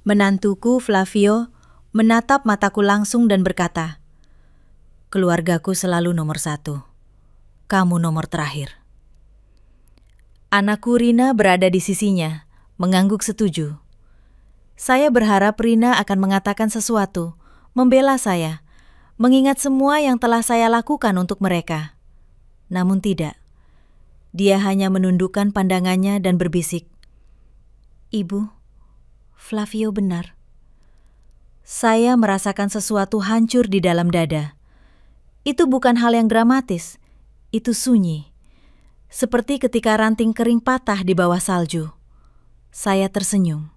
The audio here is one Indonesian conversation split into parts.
Menantuku, Flavio, menatap mataku langsung dan berkata, "Keluargaku selalu nomor satu. Kamu nomor terakhir." Anakku Rina berada di sisinya, mengangguk setuju. Saya berharap Rina akan mengatakan sesuatu, membela saya, mengingat semua yang telah saya lakukan untuk mereka. Namun tidak. Dia hanya menundukkan pandangannya dan berbisik, "Ibu, Flavio benar." Saya merasakan sesuatu hancur di dalam dada. Itu bukan hal yang dramatis, itu sunyi. Seperti ketika ranting kering patah di bawah salju. Saya tersenyum.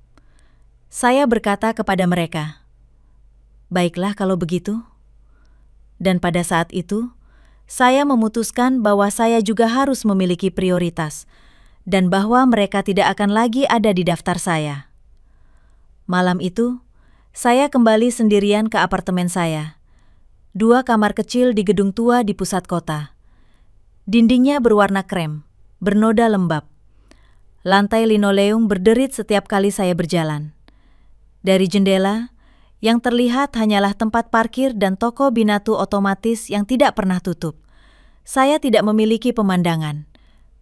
Saya berkata kepada mereka, "Baiklah kalau begitu." Dan pada saat itu, saya memutuskan bahwa saya juga harus memiliki prioritas, dan bahwa mereka tidak akan lagi ada di daftar saya. Malam itu, saya kembali sendirian ke apartemen saya. 2 kamar kecil di gedung tua di pusat kota. Dindingnya berwarna krem, bernoda lembab. Lantai linoleum berderit setiap kali saya berjalan. Dari jendela, yang terlihat hanyalah tempat parkir dan toko binatu otomatis yang tidak pernah tutup. Saya tidak memiliki pemandangan.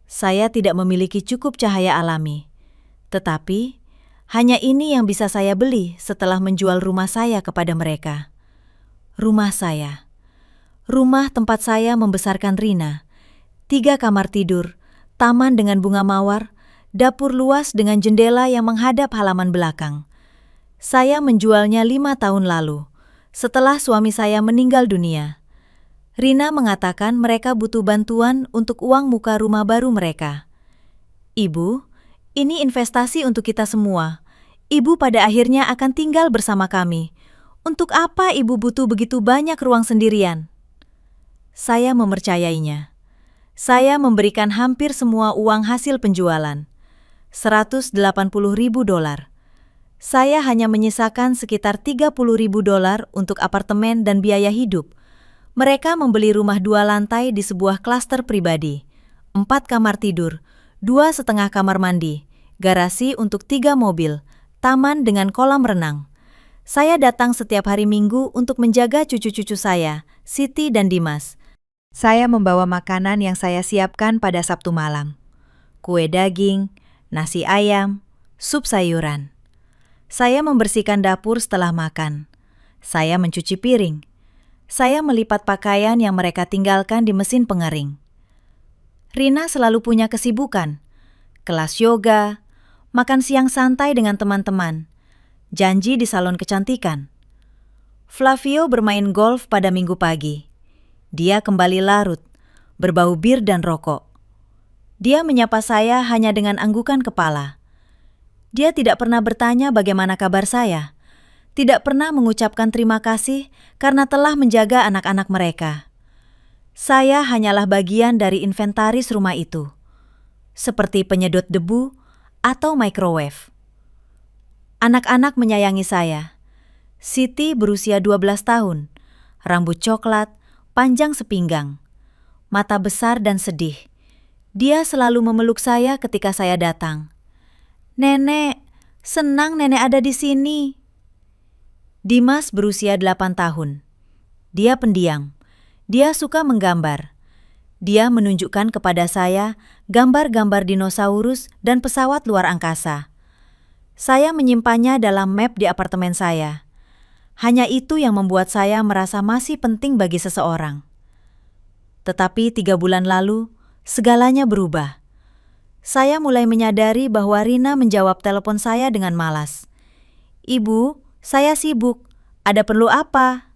Saya tidak memiliki cukup cahaya alami. Tetapi, hanya ini yang bisa saya beli setelah menjual rumah saya kepada mereka. Rumah saya. Rumah tempat saya membesarkan Rina. 3 kamar tidur, taman dengan bunga mawar, dapur luas dengan jendela yang menghadap halaman belakang. Saya menjualnya 5 tahun lalu, setelah suami saya meninggal dunia. Rina mengatakan mereka butuh bantuan untuk uang muka rumah baru mereka. "Ibu, ini investasi untuk kita semua. Ibu pada akhirnya akan tinggal bersama kami. Untuk apa ibu butuh begitu banyak ruang sendirian?" Saya mempercayainya. Saya memberikan hampir semua uang hasil penjualan, $180.000. Saya hanya menyisakan sekitar $30.000 untuk apartemen dan biaya hidup. Mereka membeli rumah 2 lantai di sebuah klaster pribadi, 4 kamar tidur, 2,5 kamar mandi, garasi untuk 3 mobil, taman dengan kolam renang. Saya datang setiap hari Minggu untuk menjaga cucu-cucu saya, Siti dan Dimas. Saya membawa makanan yang saya siapkan pada Sabtu malam. Kue daging, nasi ayam, sup sayuran. Saya membersihkan dapur setelah makan. Saya mencuci piring. Saya melipat pakaian yang mereka tinggalkan di mesin pengering. Rina selalu punya kesibukan. Kelas yoga, makan siang santai dengan teman-teman, janji di salon kecantikan. Flavio bermain golf pada Minggu pagi. Dia kembali larut, berbau bir dan rokok. Dia menyapa saya hanya dengan anggukan kepala. Dia tidak pernah bertanya bagaimana kabar saya, tidak pernah mengucapkan terima kasih karena telah menjaga anak-anak mereka. Saya hanyalah bagian dari inventaris rumah itu, seperti penyedot debu atau microwave. Anak-anak menyayangi saya. Siti berusia 12 tahun, rambut coklat, panjang sepinggang, mata besar dan sedih. Dia selalu memeluk saya ketika saya datang. "Nenek, senang nenek ada di sini." Dimas berusia 8 tahun. Dia pendiam. Dia suka menggambar. Dia menunjukkan kepada saya gambar-gambar dinosaurus dan pesawat luar angkasa. Saya menyimpannya dalam map di apartemen saya. Hanya itu yang membuat saya merasa masih penting bagi seseorang. Tetapi 3 bulan lalu, segalanya berubah. Saya mulai menyadari bahwa Rina menjawab telepon saya dengan malas. "Ibu, saya sibuk. Ada perlu apa?"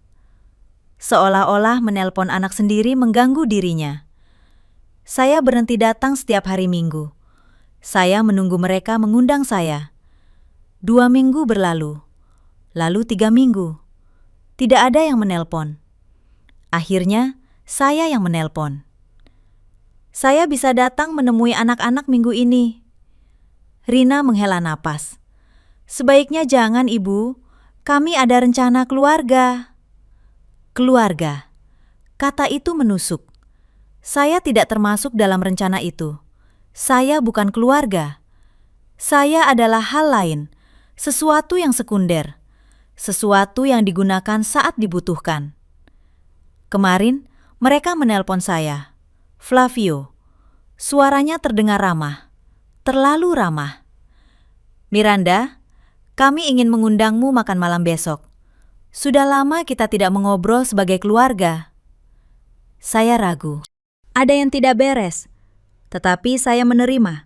Seolah-olah menelpon anak sendiri mengganggu dirinya. Saya berhenti datang setiap hari Minggu. Saya menunggu mereka mengundang saya. 2 minggu berlalu. Lalu 3 minggu. Tidak ada yang menelpon. Akhirnya, saya yang menelpon. "Saya bisa datang menemui anak-anak minggu ini." Rina menghela napas. "Sebaiknya jangan, Ibu. Kami ada rencana keluarga." Keluarga. Kata itu menusuk. Saya tidak termasuk dalam rencana itu. Saya bukan keluarga. Saya adalah hal lain. sesuatu yang sekunder, sesuatu yang digunakan saat dibutuhkan. Kemarin, mereka menelpon saya. Flavio, suaranya terdengar ramah, terlalu ramah. Miranda, kami ingin mengundangmu makan malam besok. Sudah lama kita tidak mengobrol sebagai keluarga. Saya ragu. Ada yang tidak beres, tetapi saya menerima.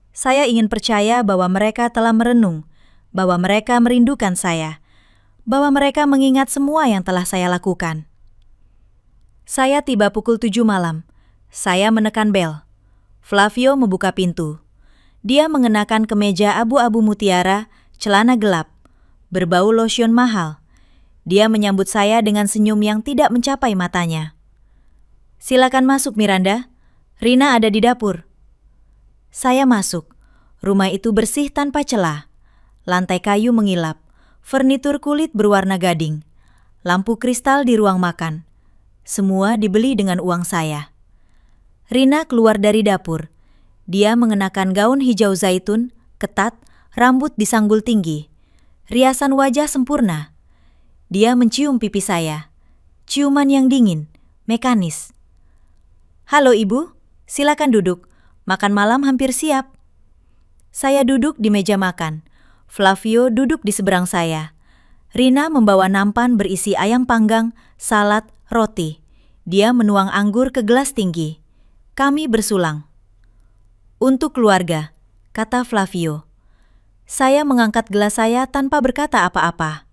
Saya ingin percaya bahwa mereka telah merenung, bahwa mereka merindukan saya, bahwa mereka mengingat semua yang telah saya lakukan. Saya tiba pukul 7 malam. Saya menekan bel. Flavio membuka pintu. Dia mengenakan kemeja abu-abu mutiara, celana gelap, berbau lotion mahal. Dia menyambut saya dengan senyum yang tidak mencapai matanya. Silakan masuk, Miranda. Rina ada di dapur. Saya masuk. Rumah itu bersih tanpa celah. Lantai kayu mengilap. Furnitur kulit berwarna gading. Lampu kristal di ruang makan. Semua dibeli dengan uang saya. Rina keluar dari dapur. Dia mengenakan gaun hijau zaitun, ketat, rambut disanggul tinggi. Riasan wajah sempurna. Dia mencium pipi saya. Ciuman yang dingin, mekanis. Halo ibu, silakan duduk. Makan malam hampir siap. Saya duduk di meja makan. Flavio duduk di seberang saya. Rina membawa nampan berisi ayam panggang, salad, roti. Dia menuang anggur ke gelas tinggi. Kami bersulang. Untuk keluarga, kata Flavio. Saya mengangkat gelas saya tanpa berkata apa-apa.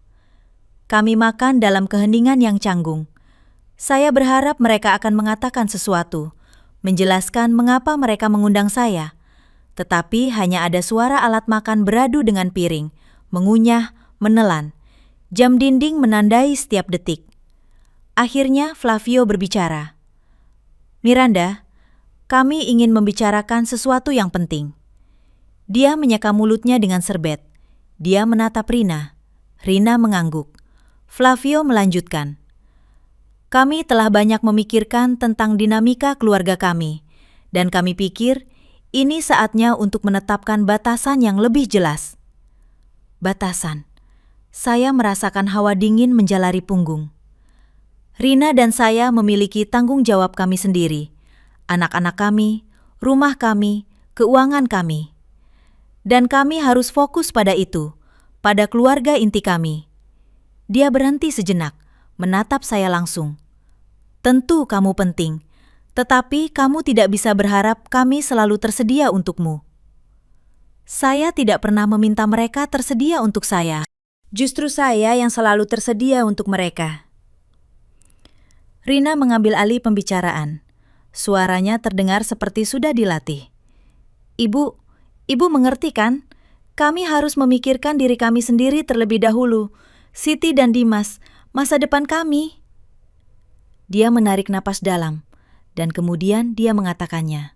Kami makan dalam keheningan yang canggung. Saya berharap mereka akan mengatakan sesuatu, menjelaskan mengapa mereka mengundang saya. Tetapi hanya ada suara alat makan beradu dengan piring, mengunyah, menelan. Jam dinding menandai setiap detik. Akhirnya Flavio berbicara. Miranda, kami ingin membicarakan sesuatu yang penting. Dia menyeka mulutnya dengan serbet. Dia menatap Rina. Rina mengangguk. Flavio melanjutkan. Kami telah banyak memikirkan tentang dinamika keluarga kami, dan kami pikir ini saatnya untuk menetapkan batasan yang lebih jelas. Batasan. Saya merasakan hawa dingin menjalari punggung. Rina dan saya memiliki tanggung jawab kami sendiri, anak-anak kami, rumah kami, keuangan kami. Dan kami harus fokus pada itu, pada keluarga inti kami. Dia berhenti sejenak, menatap saya langsung. Tentu kamu penting, tetapi kamu tidak bisa berharap kami selalu tersedia untukmu. Saya tidak pernah meminta mereka tersedia untuk saya. Justru saya yang selalu tersedia untuk mereka. Rina mengambil alih pembicaraan. Suaranya terdengar seperti sudah dilatih. Ibu mengerti kan? Kami harus memikirkan diri kami sendiri terlebih dahulu. Siti dan Dimas, masa depan kami. Dia menarik napas dalam, dan kemudian dia mengatakannya.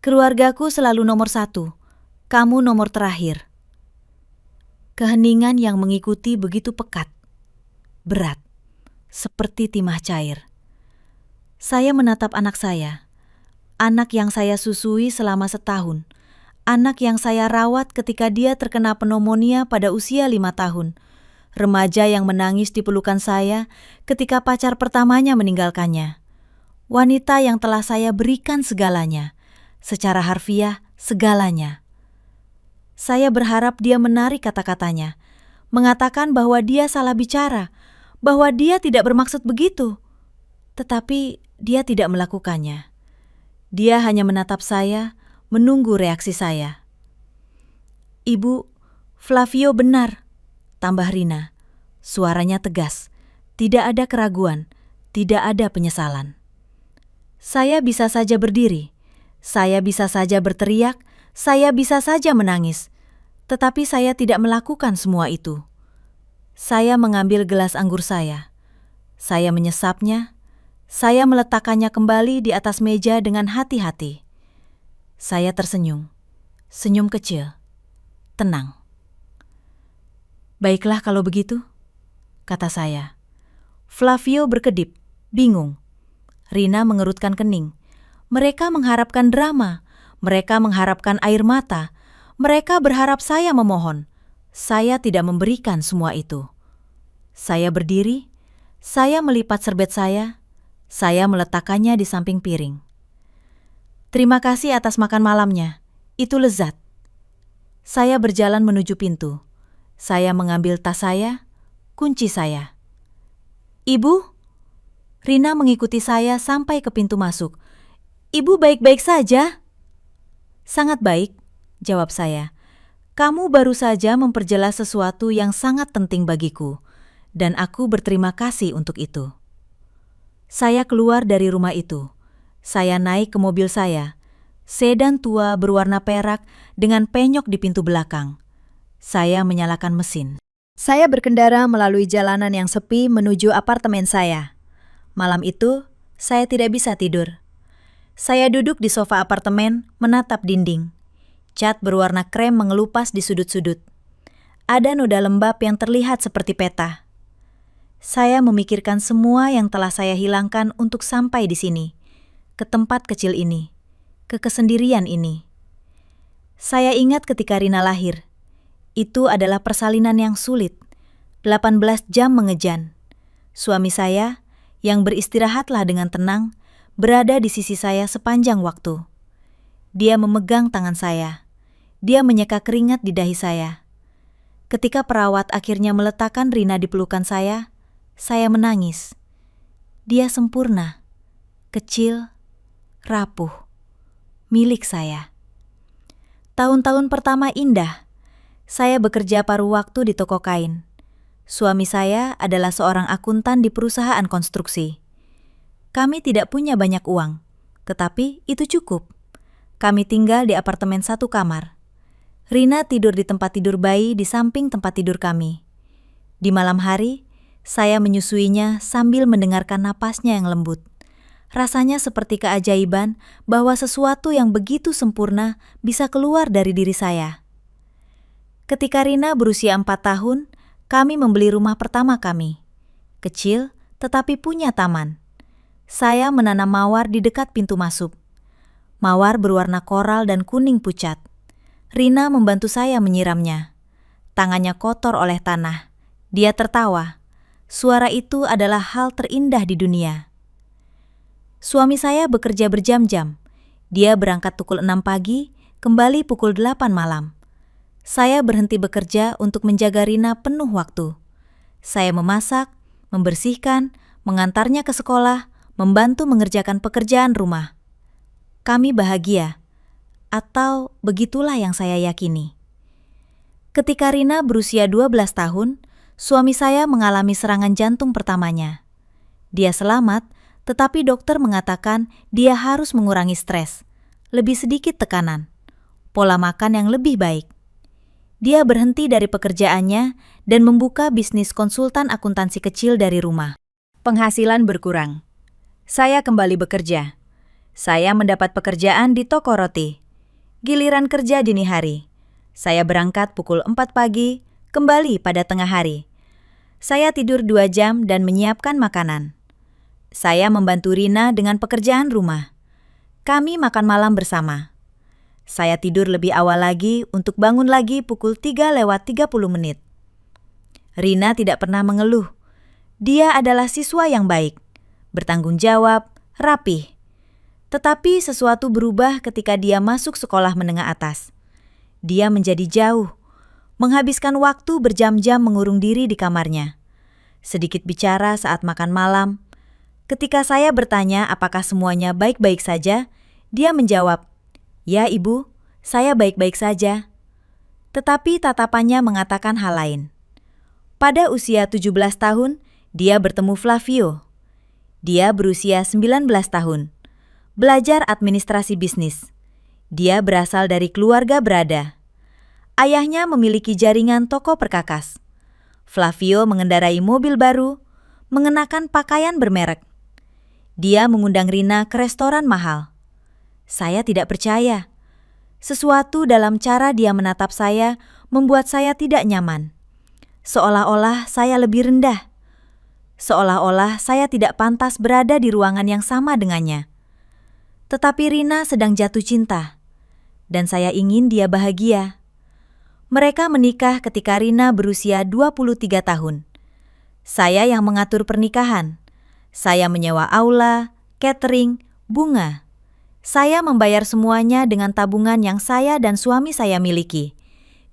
Keluargaku selalu nomor 1, kamu nomor terakhir. Keheningan yang mengikuti begitu pekat, berat, seperti timah cair. Saya menatap anak saya, anak yang saya susui selama setahun, anak yang saya rawat ketika dia terkena pneumonia pada usia 5 tahun, remaja yang menangis di pelukan saya ketika pacar pertamanya meninggalkannya, wanita yang telah saya berikan segalanya, secara harfiah segalanya. Saya berharap dia menarik kata-katanya, mengatakan bahwa dia salah bicara, bahwa dia tidak bermaksud begitu. Tetapi dia tidak melakukannya. Dia hanya menatap saya, menunggu reaksi saya. Ibu, Flavio benar, tambah Rina. Suaranya tegas, tidak ada keraguan, tidak ada penyesalan. Saya bisa saja berdiri, saya bisa saja berteriak, saya bisa saja menangis, tetapi saya tidak melakukan semua itu. Saya mengambil gelas anggur saya menyesapnya, saya meletakkannya kembali di atas meja dengan hati-hati. Saya tersenyum, senyum kecil, tenang. Baiklah kalau begitu, kata saya. Flavio berkedip, bingung. Rina mengerutkan kening. Mereka mengharapkan drama, mereka mengharapkan air mata, mereka berharap saya memohon. Saya tidak memberikan semua itu. Saya berdiri, saya melipat serbet saya meletakkannya di samping piring. Terima kasih atas makan malamnya, itu lezat. Saya berjalan menuju pintu. Saya mengambil tas saya, kunci saya. Ibu? Rina mengikuti saya sampai ke pintu masuk. Ibu baik-baik saja? Sangat baik, jawab saya. Kamu baru saja memperjelas sesuatu yang sangat penting bagiku, dan aku berterima kasih untuk itu. Saya keluar dari rumah itu. Saya naik ke mobil saya, sedan tua berwarna perak dengan penyok di pintu belakang. Saya menyalakan mesin. Saya berkendara melalui jalanan yang sepi menuju apartemen saya. Malam itu, saya tidak bisa tidur. Saya duduk di sofa apartemen, menatap dinding. Cat berwarna krem mengelupas di sudut-sudut. Ada noda lembab yang terlihat seperti peta. Saya memikirkan semua yang telah saya hilangkan untuk sampai di sini, ke tempat kecil ini, ke kesendirian ini. Saya ingat ketika Rina lahir. Itu adalah persalinan yang sulit. 18 jam mengejan. Suami saya, yang beristirahatlah dengan tenang, berada di sisi saya sepanjang waktu. Dia memegang tangan saya. Dia menyeka keringat di dahi saya. Ketika perawat akhirnya meletakkan Rina di pelukan saya menangis. Dia sempurna, kecil, rapuh, milik saya. Tahun-tahun pertama indah. Saya bekerja paruh waktu di toko kain. Suami saya adalah seorang akuntan di perusahaan konstruksi. Kami tidak punya banyak uang, tetapi itu cukup. Kami tinggal di apartemen 1 kamar. Rina tidur di tempat tidur bayi di samping tempat tidur kami. Di malam hari, saya menyusuinya sambil mendengarkan napasnya yang lembut. Rasanya seperti keajaiban bahwa sesuatu yang begitu sempurna bisa keluar dari diri saya. Ketika Rina berusia 4 tahun, kami membeli rumah pertama kami. Kecil, tetapi punya taman. Saya menanam mawar di dekat pintu masuk. Mawar berwarna koral dan kuning pucat. Rina membantu saya menyiramnya. Tangannya kotor oleh tanah. Dia tertawa. Suara itu adalah hal terindah di dunia. Suami saya bekerja berjam-jam. Dia berangkat pukul 6 pagi, kembali pukul 8 malam. Saya berhenti bekerja untuk menjaga Rina penuh waktu. Saya memasak, membersihkan, mengantarnya ke sekolah, membantu mengerjakan pekerjaan rumah. Kami bahagia. Atau begitulah yang saya yakini. Ketika Rina berusia 12 tahun, suami saya mengalami serangan jantung pertamanya. Dia selamat, tetapi dokter mengatakan dia harus mengurangi stres, lebih sedikit tekanan, pola makan yang lebih baik. Dia berhenti dari pekerjaannya dan membuka bisnis konsultan akuntansi kecil dari rumah. Penghasilan berkurang. Saya kembali bekerja. Saya mendapat pekerjaan di toko roti. Giliran kerja dini hari. Saya berangkat pukul 4 pagi, kembali pada tengah hari. Saya tidur 2 jam dan menyiapkan makanan. Saya membantu Rina dengan pekerjaan rumah. Kami makan malam bersama. Saya tidur lebih awal lagi untuk bangun lagi pukul 3:30. Rina tidak pernah mengeluh. Dia adalah siswa yang baik, bertanggung jawab, rapih. Tetapi sesuatu berubah ketika dia masuk sekolah menengah atas. Dia menjadi jauh, menghabiskan waktu berjam-jam mengurung diri di kamarnya. Sedikit bicara saat makan malam. Ketika saya bertanya apakah semuanya baik-baik saja, dia menjawab, "Ya ibu, saya baik-baik saja." Tetapi tatapannya mengatakan hal lain. Pada usia 17 tahun, dia bertemu Flavio. Dia berusia 19 tahun. Belajar administrasi bisnis. Dia berasal dari keluarga berada. Ayahnya memiliki jaringan toko perkakas. Flavio mengendarai mobil baru, mengenakan pakaian bermerek. Dia mengundang Rina ke restoran mahal. Saya tidak percaya. Sesuatu dalam cara dia menatap saya membuat saya tidak nyaman. Seolah-olah saya lebih rendah. Seolah-olah saya tidak pantas berada di ruangan yang sama dengannya. Tetapi Rina sedang jatuh cinta, dan saya ingin dia bahagia. Mereka menikah ketika Rina berusia 23 tahun. Saya yang mengatur pernikahan. Saya menyewa aula, catering, bunga. Saya membayar semuanya dengan tabungan yang saya dan suami saya miliki.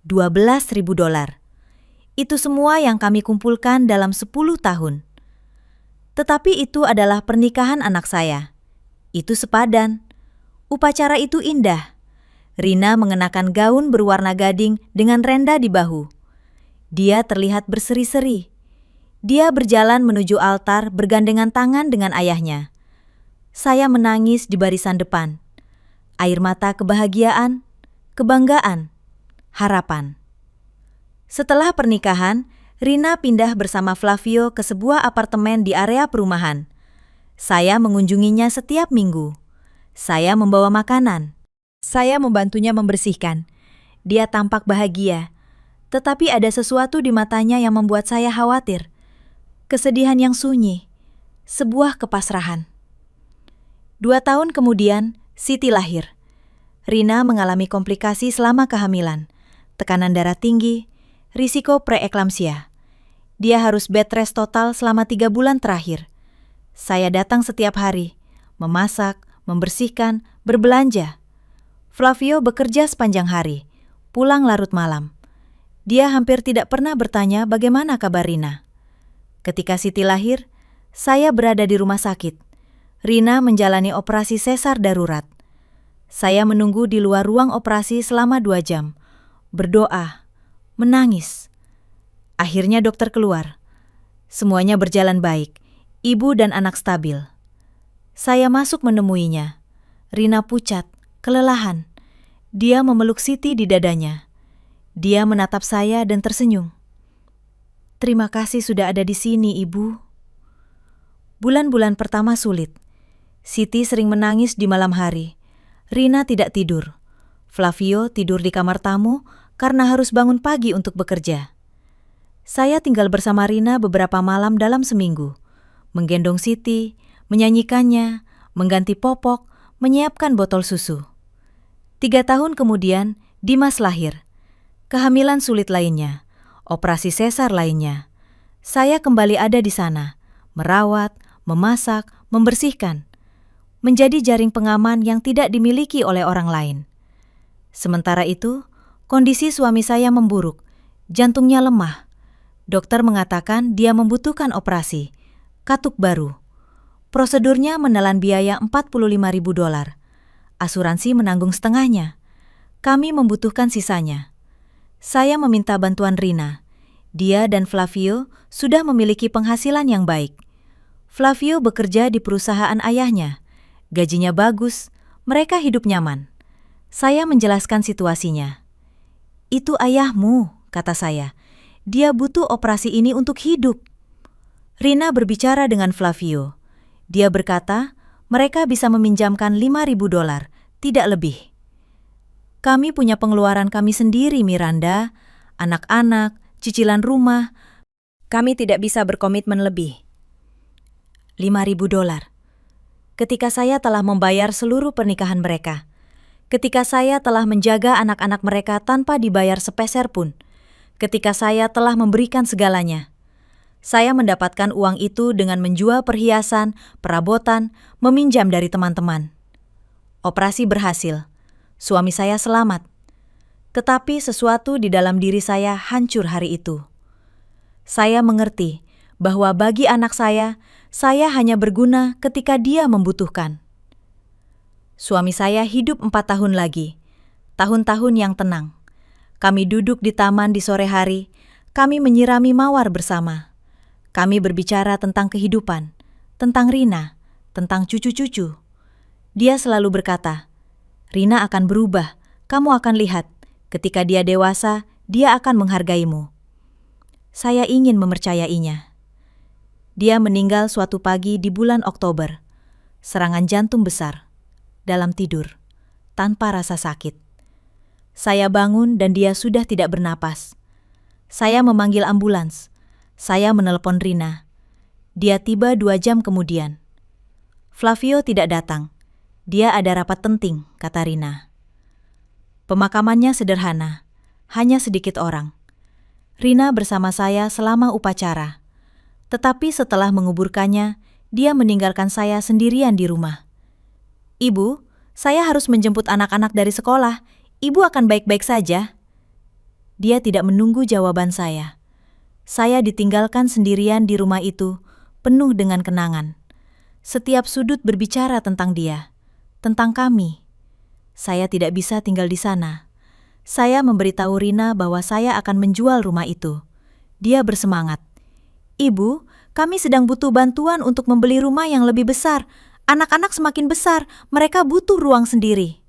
$12.000. Itu semua yang kami kumpulkan dalam 10 tahun. Tetapi itu adalah pernikahan anak saya. Itu sepadan. Upacara itu indah. Rina mengenakan gaun berwarna gading dengan renda di bahu. Dia terlihat berseri-seri. Dia berjalan menuju altar bergandengan tangan dengan ayahnya. Saya menangis di barisan depan. Air mata kebahagiaan, kebanggaan, harapan. Setelah pernikahan, Rina pindah bersama Flavio ke sebuah apartemen di area perumahan. Saya mengunjunginya setiap minggu. Saya membawa makanan. Saya membantunya membersihkan. Dia tampak bahagia, tetapi ada sesuatu di matanya yang membuat saya khawatir. Kesedihan yang sunyi, sebuah kepasrahan. 2 tahun kemudian, Siti lahir. Rina mengalami komplikasi selama kehamilan, tekanan darah tinggi, risiko preeklamsia. Dia harus bed rest total selama 3 bulan terakhir. Saya datang setiap hari, memasak, membersihkan, berbelanja. Flavio bekerja sepanjang hari, pulang larut malam. Dia hampir tidak pernah bertanya bagaimana kabar Rina. Ketika Siti lahir, saya berada di rumah sakit. Rina menjalani operasi sesar darurat. Saya menunggu di luar ruang operasi selama 2 jam, berdoa, menangis. Akhirnya dokter keluar. Semuanya berjalan baik. Ibu dan anak stabil. Saya masuk menemuinya. Rina pucat, kelelahan. Dia memeluk Siti di dadanya. Dia menatap saya dan tersenyum. "Terima kasih sudah ada di sini, Ibu." Bulan-bulan pertama sulit. Siti sering menangis di malam hari. Rina tidak tidur. Flavio tidur di kamar tamu karena harus bangun pagi untuk bekerja. Saya tinggal bersama Rina beberapa malam dalam seminggu, menggendong Siti, menyanyikannya, mengganti popok, menyiapkan botol susu. 3 tahun kemudian, Dimas lahir. Kehamilan sulit lainnya, operasi sesar lainnya. Saya kembali ada di sana, merawat, memasak, membersihkan. Menjadi jaring pengaman yang tidak dimiliki oleh orang lain. Sementara itu, kondisi suami saya memburuk, jantungnya lemah. Dokter mengatakan dia membutuhkan operasi, katup baru. Prosedurnya menelan biaya $45.000. Asuransi menanggung setengahnya. Kami membutuhkan sisanya. Saya meminta bantuan Rina. Dia dan Flavio sudah memiliki penghasilan yang baik. Flavio bekerja di perusahaan ayahnya. Gajinya bagus, mereka hidup nyaman. Saya menjelaskan situasinya. "Itu ayahmu," kata saya. "Dia butuh operasi ini untuk hidup." Rina berbicara dengan Flavio. Dia berkata, mereka bisa meminjamkan $5.000, tidak lebih. "Kami punya pengeluaran kami sendiri, Miranda. Anak-anak, cicilan rumah. Kami tidak bisa berkomitmen lebih." $5.000. Ketika saya telah membayar seluruh pernikahan mereka. Ketika saya telah menjaga anak-anak mereka tanpa dibayar sepeser pun. Ketika saya telah memberikan segalanya. Saya mendapatkan uang itu dengan menjual perhiasan, perabotan, meminjam dari teman-teman. Operasi berhasil. Suami saya selamat. Tetapi sesuatu di dalam diri saya hancur hari itu. Saya mengerti bahwa bagi anak saya hanya berguna ketika dia membutuhkan. Suami saya hidup 4 tahun lagi. Tahun-tahun yang tenang. Kami duduk di taman di sore hari. Kami menyirami mawar bersama. Kami berbicara tentang kehidupan, tentang Rina, tentang cucu-cucu. Dia selalu berkata, "Rina akan berubah. Kamu akan lihat. Ketika dia dewasa, dia akan menghargaimu." Saya ingin mempercayainya. Dia meninggal suatu pagi di bulan Oktober. Serangan jantung besar. Dalam tidur, tanpa rasa sakit. Saya bangun dan dia sudah tidak bernapas. Saya memanggil ambulans. Saya menelepon Rina. Dia tiba 2 jam kemudian. "Flavio tidak datang. Dia ada rapat penting," kata Rina. Pemakamannya sederhana. hanya sedikit orang. Rina bersama saya selama upacara. Tetapi setelah menguburkannya, dia meninggalkan saya sendirian di rumah. "Ibu, saya harus menjemput anak-anak dari sekolah. Ibu akan baik-baik saja." Dia tidak menunggu jawaban saya. Saya ditinggalkan sendirian di rumah itu, penuh dengan kenangan. Setiap sudut berbicara tentang dia, tentang kami. Saya tidak bisa tinggal di sana. Saya memberitahu Rina bahwa saya akan menjual rumah itu. Dia bersemangat. "Ibu, kami sedang butuh bantuan untuk membeli rumah yang lebih besar. Anak-anak semakin besar, mereka butuh ruang sendiri."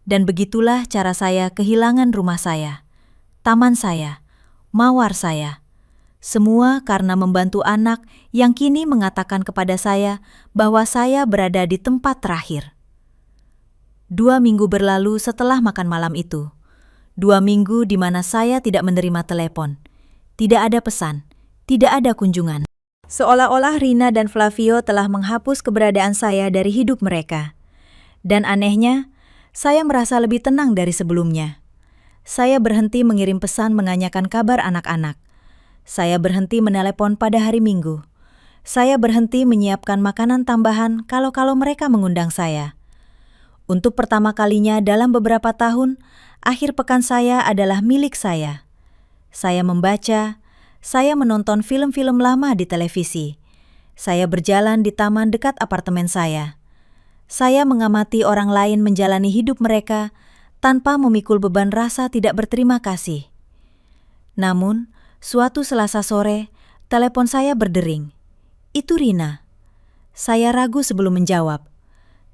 Dan begitulah cara saya kehilangan rumah saya, taman saya, mawar saya. Semua karena membantu anak yang kini mengatakan kepada saya bahwa saya berada di tempat terakhir. 2 minggu berlalu setelah makan malam itu. 2 minggu di mana saya tidak menerima telepon. Tidak ada pesan, tidak ada kunjungan. Seolah-olah Rina dan Flavio telah menghapus keberadaan saya dari hidup mereka. Dan anehnya, saya merasa lebih tenang dari sebelumnya. Saya berhenti mengirim pesan menanyakan kabar anak-anak. Saya berhenti menelepon pada hari Minggu. Saya berhenti menyiapkan makanan tambahan kalau mereka mengundang saya. Untuk pertama kalinya dalam beberapa tahun, akhir pekan saya adalah milik saya. Saya membaca, saya menonton film-film lama di televisi. Saya berjalan di taman dekat apartemen saya. Saya mengamati orang lain menjalani hidup mereka tanpa memikul beban rasa tidak berterima kasih. Namun, suatu Selasa sore, telepon saya berdering. Itu Rina. Saya ragu sebelum menjawab.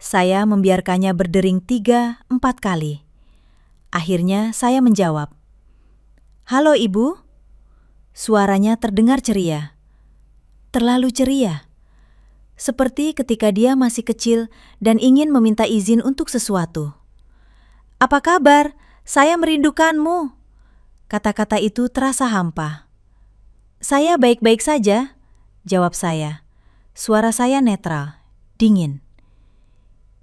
Saya membiarkannya berdering 3-4 kali. Akhirnya saya menjawab. "Halo Ibu?" Suaranya terdengar ceria. Terlalu ceria. Seperti ketika dia masih kecil dan ingin meminta izin untuk sesuatu. "Apa kabar? Saya merindukanmu." Kata-kata itu terasa hampa. "Saya baik-baik saja," jawab saya. Suara saya netral, dingin.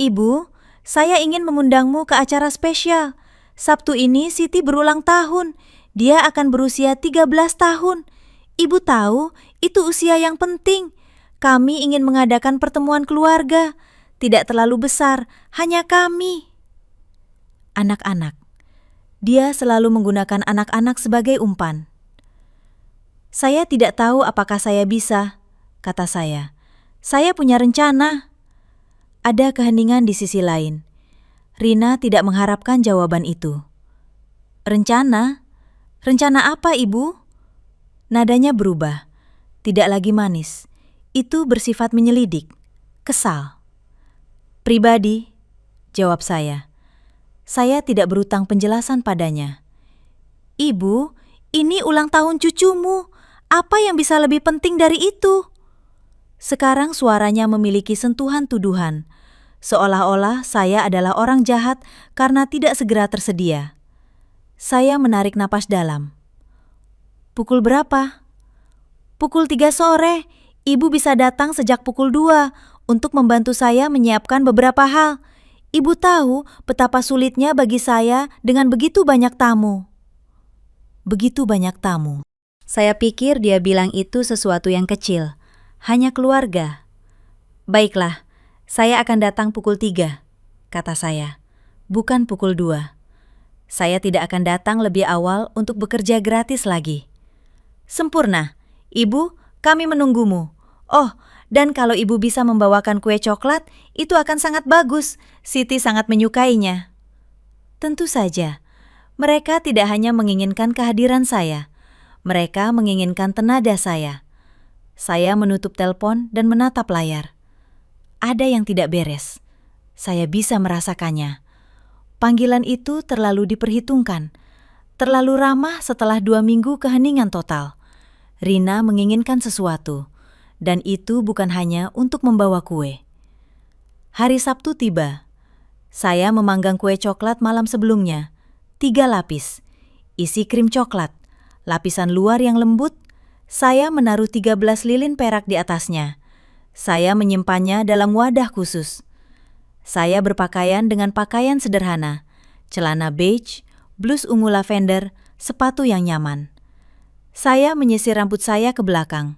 "Ibu, saya ingin mengundangmu ke acara spesial. Sabtu ini Siti berulang tahun. Dia akan berusia 13 tahun. Ibu tahu, itu usia yang penting. Kami ingin mengadakan pertemuan keluarga. Tidak terlalu besar, hanya kami." Anak-anak. Dia selalu menggunakan anak-anak sebagai umpan. "Saya tidak tahu apakah saya bisa," kata saya. "Saya punya rencana." Ada keheningan di sisi lain. Rina tidak mengharapkan jawaban itu. "Rencana? Rencana apa, Ibu?" Nadanya berubah. Tidak lagi manis. Itu bersifat menyelidik, kesal. "Pribadi," jawab saya. Saya tidak berutang penjelasan padanya. "Ibu, ini ulang tahun cucumu. Apa yang bisa lebih penting dari itu?" Sekarang suaranya memiliki sentuhan tuduhan, seolah-olah saya adalah orang jahat karena tidak segera tersedia. Saya menarik napas dalam. "Pukul berapa?" "Pukul 3 sore. Ibu bisa datang sejak pukul 2 untuk membantu saya menyiapkan beberapa hal. Ibu tahu betapa sulitnya bagi saya dengan begitu banyak tamu." Begitu banyak tamu. Saya pikir dia bilang itu sesuatu yang kecil, hanya keluarga. "Baiklah, saya akan datang pukul 3, kata saya, bukan pukul 2. Saya tidak akan datang lebih awal untuk bekerja gratis lagi. "Sempurna. Ibu, kami menunggumu. Oh, dan kalau ibu bisa membawakan kue coklat, itu akan sangat bagus. Siti sangat menyukainya." Tentu saja, mereka tidak hanya menginginkan kehadiran saya. Mereka menginginkan tenaga saya. Saya menutup telepon dan menatap layar. Ada yang tidak beres. Saya bisa merasakannya. Panggilan itu terlalu diperhitungkan. Terlalu ramah setelah 2 minggu keheningan total. Rina menginginkan sesuatu. Dan itu bukan hanya untuk membawa kue. Hari Sabtu tiba. Saya memanggang kue coklat malam sebelumnya. 3 lapis. Isi krim coklat. Lapisan luar yang lembut. Saya menaruh 13 lilin perak di atasnya. Saya menyimpannya dalam wadah khusus. Saya berpakaian dengan pakaian sederhana. Celana beige, blus ungu lavender, sepatu yang nyaman. Saya menyisir rambut saya ke belakang.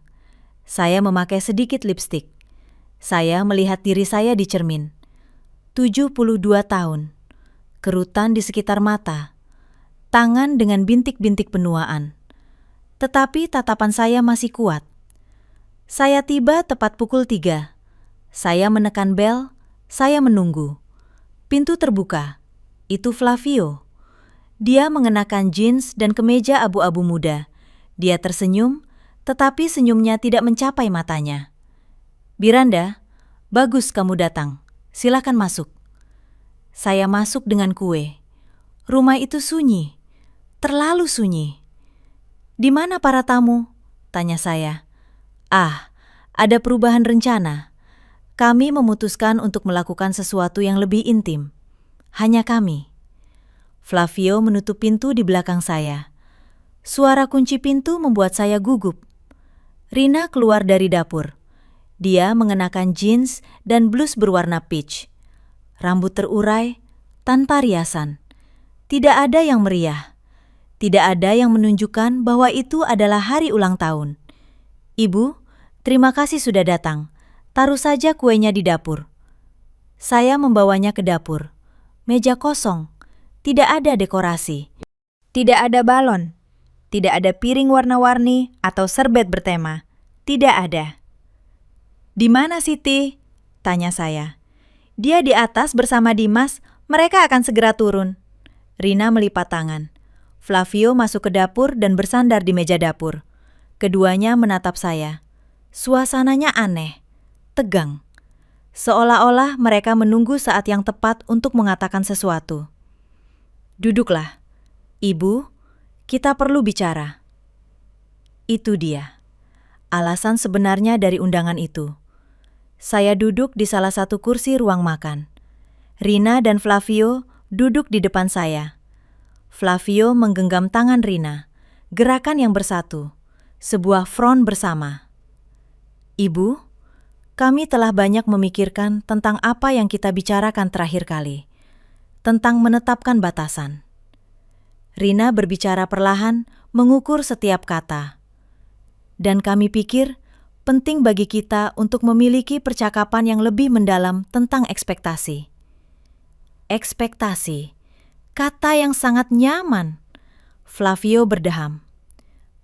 Saya memakai sedikit lipstik. Saya melihat diri saya di cermin. 72 tahun. Kerutan di sekitar mata. Tangan dengan bintik-bintik penuaan. Tetapi tatapan saya masih kuat. Saya tiba tepat pukul 3. Saya menekan bel, saya menunggu. Pintu terbuka. Itu Flavio. Dia mengenakan jeans dan kemeja abu-abu muda. Dia tersenyum, tetapi senyumnya tidak mencapai matanya. "Miranda, bagus kamu datang. Silakan masuk." Saya masuk dengan kue. Rumah itu sunyi, terlalu sunyi. "Di mana para tamu?" tanya saya. Ada perubahan rencana. Kami memutuskan untuk melakukan sesuatu yang lebih intim. Hanya kami. Flavio menutup pintu di belakang saya. Suara kunci pintu membuat saya gugup. Rina keluar dari dapur. Dia mengenakan jeans dan blus berwarna peach. Rambut terurai, tanpa riasan. Tidak ada yang meriah. Tidak ada yang menunjukkan bahwa itu adalah hari ulang tahun. "Ibu, terima kasih sudah datang. Taruh saja kuenya di dapur." Saya membawanya ke dapur. Meja kosong. Tidak ada dekorasi. Tidak ada balon. Tidak ada piring warna-warni atau serbet bertema. Tidak ada. "Di mana Siti?" tanya saya. "Dia di atas bersama Dimas. Mereka akan segera turun." Rina melipat tangan. Flavio masuk ke dapur dan bersandar di meja dapur. Keduanya menatap saya. Suasananya aneh, tegang. Seolah-olah mereka menunggu saat yang tepat untuk mengatakan sesuatu. "Duduklah. Ibu, kita perlu bicara." Itu dia. Alasan sebenarnya dari undangan itu. Saya duduk di salah satu kursi ruang makan. Rina dan Flavio duduk di depan saya. Flavio menggenggam tangan Rina. Gerakan yang bersatu. Sebuah front bersama. "Ibu, kami telah banyak memikirkan tentang apa yang kita bicarakan terakhir kali. Tentang menetapkan batasan." Rina berbicara perlahan, mengukur setiap kata. "Dan kami pikir penting bagi kita untuk memiliki percakapan yang lebih mendalam tentang ekspektasi." Ekspektasi. Kata yang sangat nyaman. Flavio berdeham.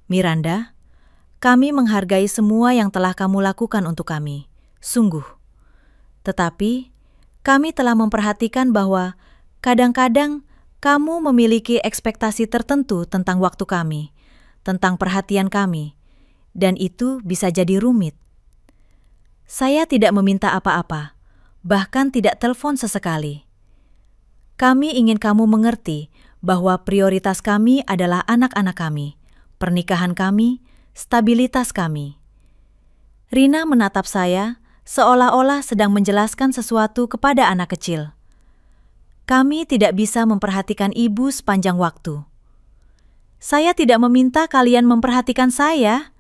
"Miranda, kami menghargai semua yang telah kamu lakukan untuk kami. Sungguh. Tetapi, kami telah memperhatikan bahwa kadang-kadang kamu memiliki ekspektasi tertentu tentang waktu kami, tentang perhatian kami, dan itu bisa jadi rumit. Saya tidak meminta apa-apa, bahkan tidak telepon sesekali. Kami ingin kamu mengerti bahwa prioritas kami adalah anak-anak kami, pernikahan kami, stabilitas kami." Rina menatap saya seolah-olah sedang menjelaskan sesuatu kepada anak kecil. "Kami tidak bisa memperhatikan ibu sepanjang waktu." "Saya tidak meminta kalian memperhatikan saya,"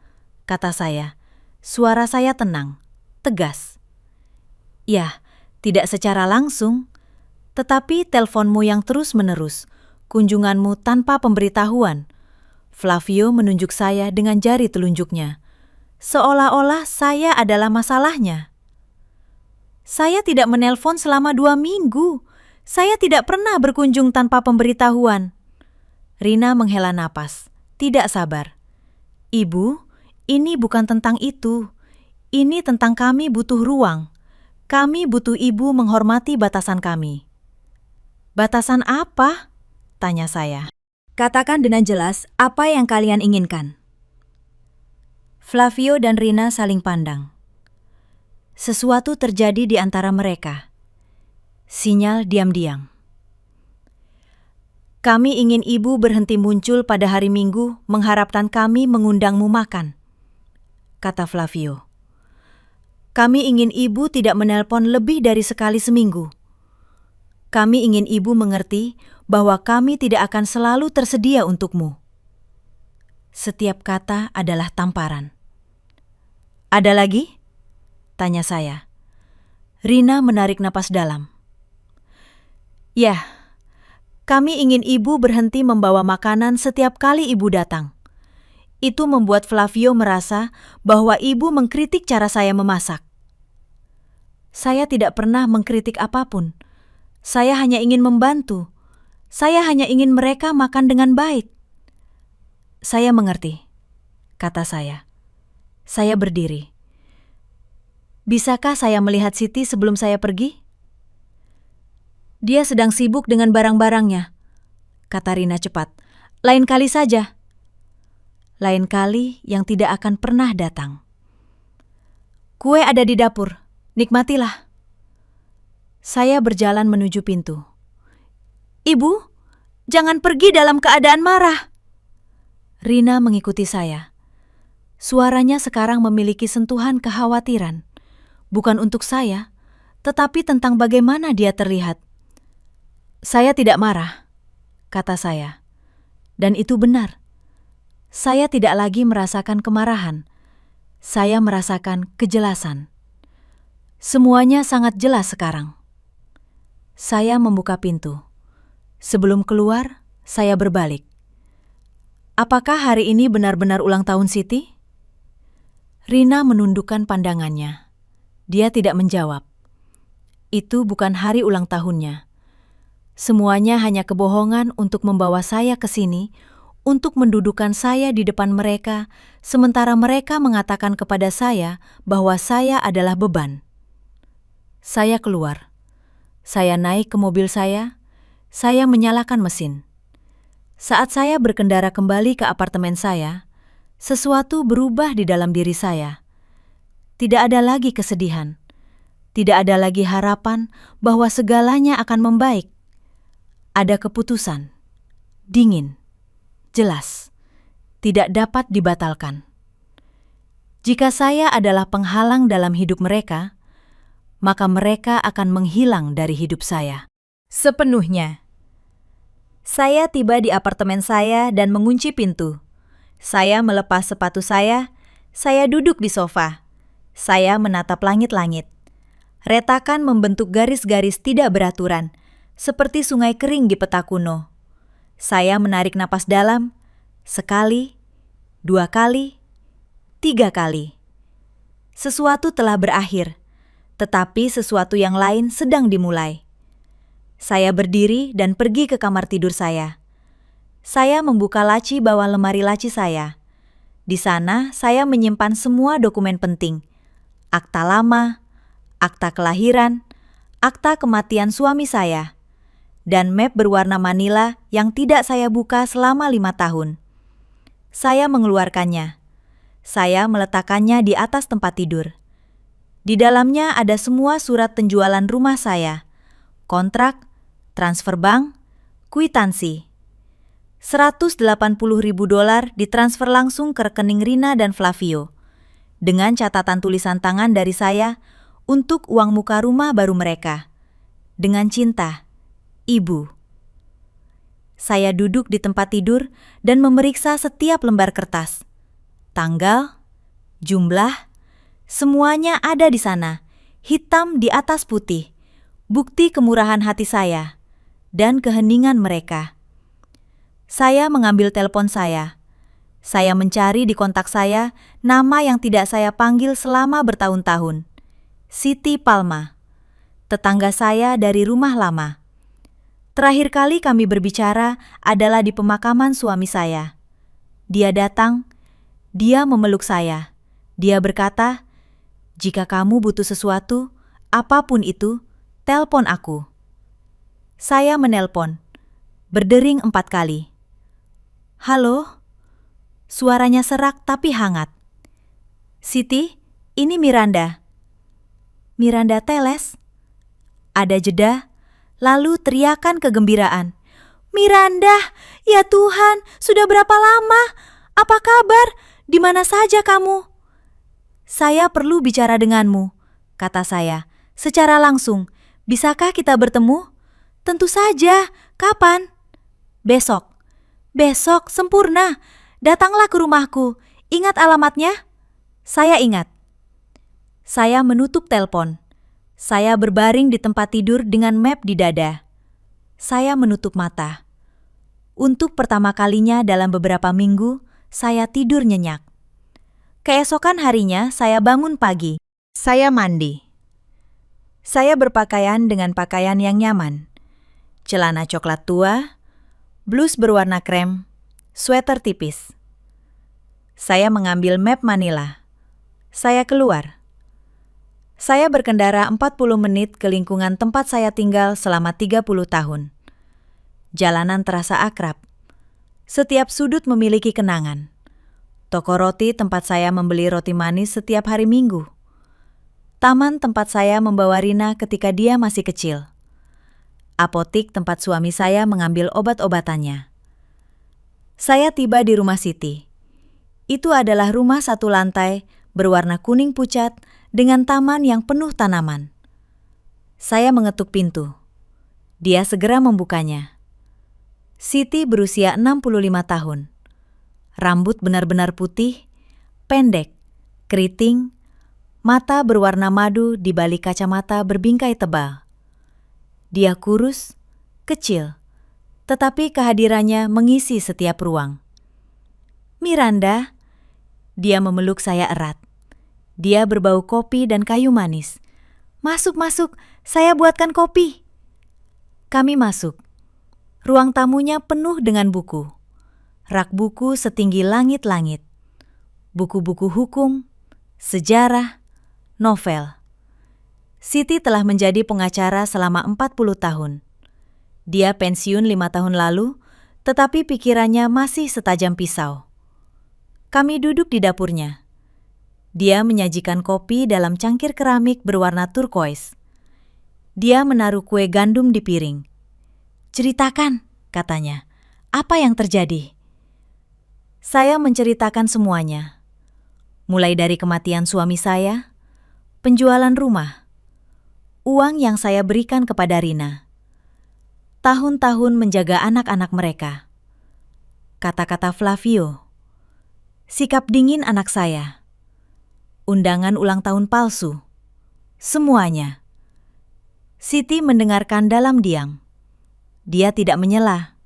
kata saya. Suara saya tenang, tegas. "Ya, tidak secara langsung, tetapi teleponmu yang terus-menerus, kunjunganmu tanpa pemberitahuan." Flavio menunjuk saya dengan jari telunjuknya, seolah-olah saya adalah masalahnya. "Saya tidak menelpon selama 2 minggu. Saya tidak pernah berkunjung tanpa pemberitahuan." Rina menghela napas, tidak sabar. "Ibu, ini bukan tentang itu. Ini tentang kami butuh ruang. Kami butuh ibu menghormati batasan kami." "Batasan apa?" tanya saya. "Katakan dengan jelas apa yang kalian inginkan." Flavio dan Rina saling pandang. Sesuatu terjadi di antara mereka. Sinyal diam-diam. "Kami ingin ibu berhenti muncul pada hari Minggu mengharapkan kami mengundangmu makan," kata Flavio. "Kami ingin ibu tidak menelpon lebih dari sekali seminggu. Kami ingin ibu mengerti bahwa kami tidak akan selalu tersedia untukmu." Setiap kata adalah tamparan. "Ada lagi?" tanya saya. Rina menarik napas dalam. "Ya, Kami ingin ibu berhenti membawa makanan setiap kali ibu datang. Itu membuat Flavio merasa bahwa ibu mengkritik cara saya memasak. Saya tidak pernah mengkritik apapun. Saya hanya ingin membantu. Saya hanya ingin mereka makan dengan baik. Saya mengerti, kata saya. Saya berdiri. Bisakah saya melihat Siti sebelum saya pergi? Dia sedang sibuk dengan barang-barangnya, kata Rina cepat. Lain kali saja. Lain kali yang tidak akan pernah datang. Kue ada di dapur, nikmatilah. Saya berjalan menuju pintu. Ibu, jangan pergi dalam keadaan marah. Rina mengikuti saya. Suaranya sekarang memiliki sentuhan kekhawatiran. Bukan untuk saya, tetapi tentang bagaimana dia terlihat. Saya tidak marah, kata saya. Dan itu benar. Saya tidak lagi merasakan kemarahan. Saya merasakan kejelasan. Semuanya sangat jelas sekarang. Saya membuka pintu. Sebelum keluar, saya berbalik. Apakah hari ini benar-benar ulang tahun Siti? Rina menundukkan pandangannya. Dia tidak menjawab. Itu bukan hari ulang tahunnya. Semuanya hanya kebohongan untuk membawa saya ke sini, untuk mendudukan saya di depan mereka, sementara mereka mengatakan kepada saya bahwa saya adalah beban. Saya keluar. Saya naik ke mobil saya menyalakan mesin. Saat saya berkendara kembali ke apartemen saya, sesuatu berubah di dalam diri saya. Tidak ada lagi kesedihan. Tidak ada lagi harapan bahwa segalanya akan membaik. Ada keputusan, dingin, jelas, tidak dapat dibatalkan. Jika saya adalah penghalang dalam hidup mereka, maka mereka akan menghilang dari hidup saya sepenuhnya. Saya tiba di apartemen saya dan mengunci pintu. Saya melepas sepatu saya duduk di sofa. Saya menatap langit-langit. Retakan membentuk garis-garis tidak beraturan, seperti sungai kering di peta kuno. Saya menarik napas dalam, sekali, 2 kali, 3 kali. Sesuatu telah berakhir, tetapi sesuatu yang lain sedang dimulai. Saya berdiri dan pergi ke kamar tidur saya. Saya membuka laci bawah lemari laci saya. Di sana saya menyimpan semua dokumen penting. Akta lama, akta kelahiran, akta kematian suami saya, dan map berwarna Manila yang tidak saya buka selama 5 tahun. Saya mengeluarkannya. Saya meletakkannya di atas tempat tidur. Di dalamnya ada semua surat penjualan rumah saya, kontrak, transfer bank, kwitansi. $180.000 ditransfer langsung ke rekening Rina dan Flavio, dengan catatan tulisan tangan dari saya untuk uang muka rumah baru mereka. Dengan cinta, Ibu. Saya duduk di tempat tidur dan memeriksa setiap lembar kertas. Tanggal, jumlah, semuanya ada di sana, hitam di atas putih, bukti kemurahan hati saya, dan keheningan mereka. Saya mengambil telepon saya. Saya mencari di kontak saya nama yang tidak saya panggil selama bertahun-tahun. Siti Palma, tetangga saya dari rumah lama. Terakhir kali kami berbicara adalah di pemakaman suami saya. Dia datang, dia memeluk saya. Dia berkata, "Jika kamu butuh sesuatu, apapun itu, telpon aku." Saya menelpon, berdering 4 kali. "Halo?" Suaranya serak tapi hangat. "Siti, ini Miranda." Miranda teles. Ada jeda, lalu teriakan kegembiraan. "Miranda, ya Tuhan, sudah berapa lama? Apa kabar? Di mana saja kamu?" "Saya perlu bicara denganmu," kata saya, secara langsung. "Bisakah kita bertemu?" "Tentu saja. Kapan?" "Besok." "Besok, sempurna. Datanglah ke rumahku. Ingat alamatnya?" Saya ingat. Saya menutup telepon. Saya berbaring di tempat tidur dengan map di dada. Saya menutup mata. Untuk pertama kalinya dalam beberapa minggu, saya tidur nyenyak. Keesokan harinya, saya bangun pagi. Saya mandi. Saya berpakaian dengan pakaian yang nyaman. Celana coklat tua, blus berwarna krem, sweater tipis. Saya mengambil map Manila. Saya keluar. Saya berkendara 40 menit ke lingkungan tempat saya tinggal selama 30 tahun. Jalanan terasa akrab. Setiap sudut memiliki kenangan. Toko roti tempat saya membeli roti manis setiap hari Minggu. Taman tempat saya membawa Rina ketika dia masih kecil. Apotik tempat suami saya mengambil obat-obatannya. Saya tiba di rumah Siti. Itu adalah rumah satu lantai berwarna kuning pucat dengan taman yang penuh tanaman. Saya mengetuk pintu. Dia segera membukanya. Siti berusia 65 tahun. Rambut benar-benar putih, pendek, keriting, mata berwarna madu di balik kacamata berbingkai tebal. Dia kurus, kecil, tetapi kehadirannya mengisi setiap ruang. Miranda, dia memeluk saya erat. Dia berbau kopi dan kayu manis. Masuk, saya buatkan kopi. Kami masuk. Ruang tamunya penuh dengan buku. Rak buku setinggi langit-langit. Buku-buku hukum, sejarah, novel. Siti telah menjadi pengacara selama 40 tahun. Dia pensiun 5 tahun lalu, tetapi pikirannya masih setajam pisau. Kami duduk di dapurnya. Dia menyajikan kopi dalam cangkir keramik berwarna turquoise. Dia menaruh kue gandum di piring. "Ceritakan," katanya, "apa yang terjadi?" Saya menceritakan semuanya. Mulai dari kematian suami saya, penjualan rumah, uang yang saya berikan kepada Rina, tahun-tahun menjaga anak-anak mereka, kata-kata Flavio, sikap dingin anak saya, undangan ulang tahun palsu, semuanya. Siti mendengarkan dalam diam. Dia tidak menyela.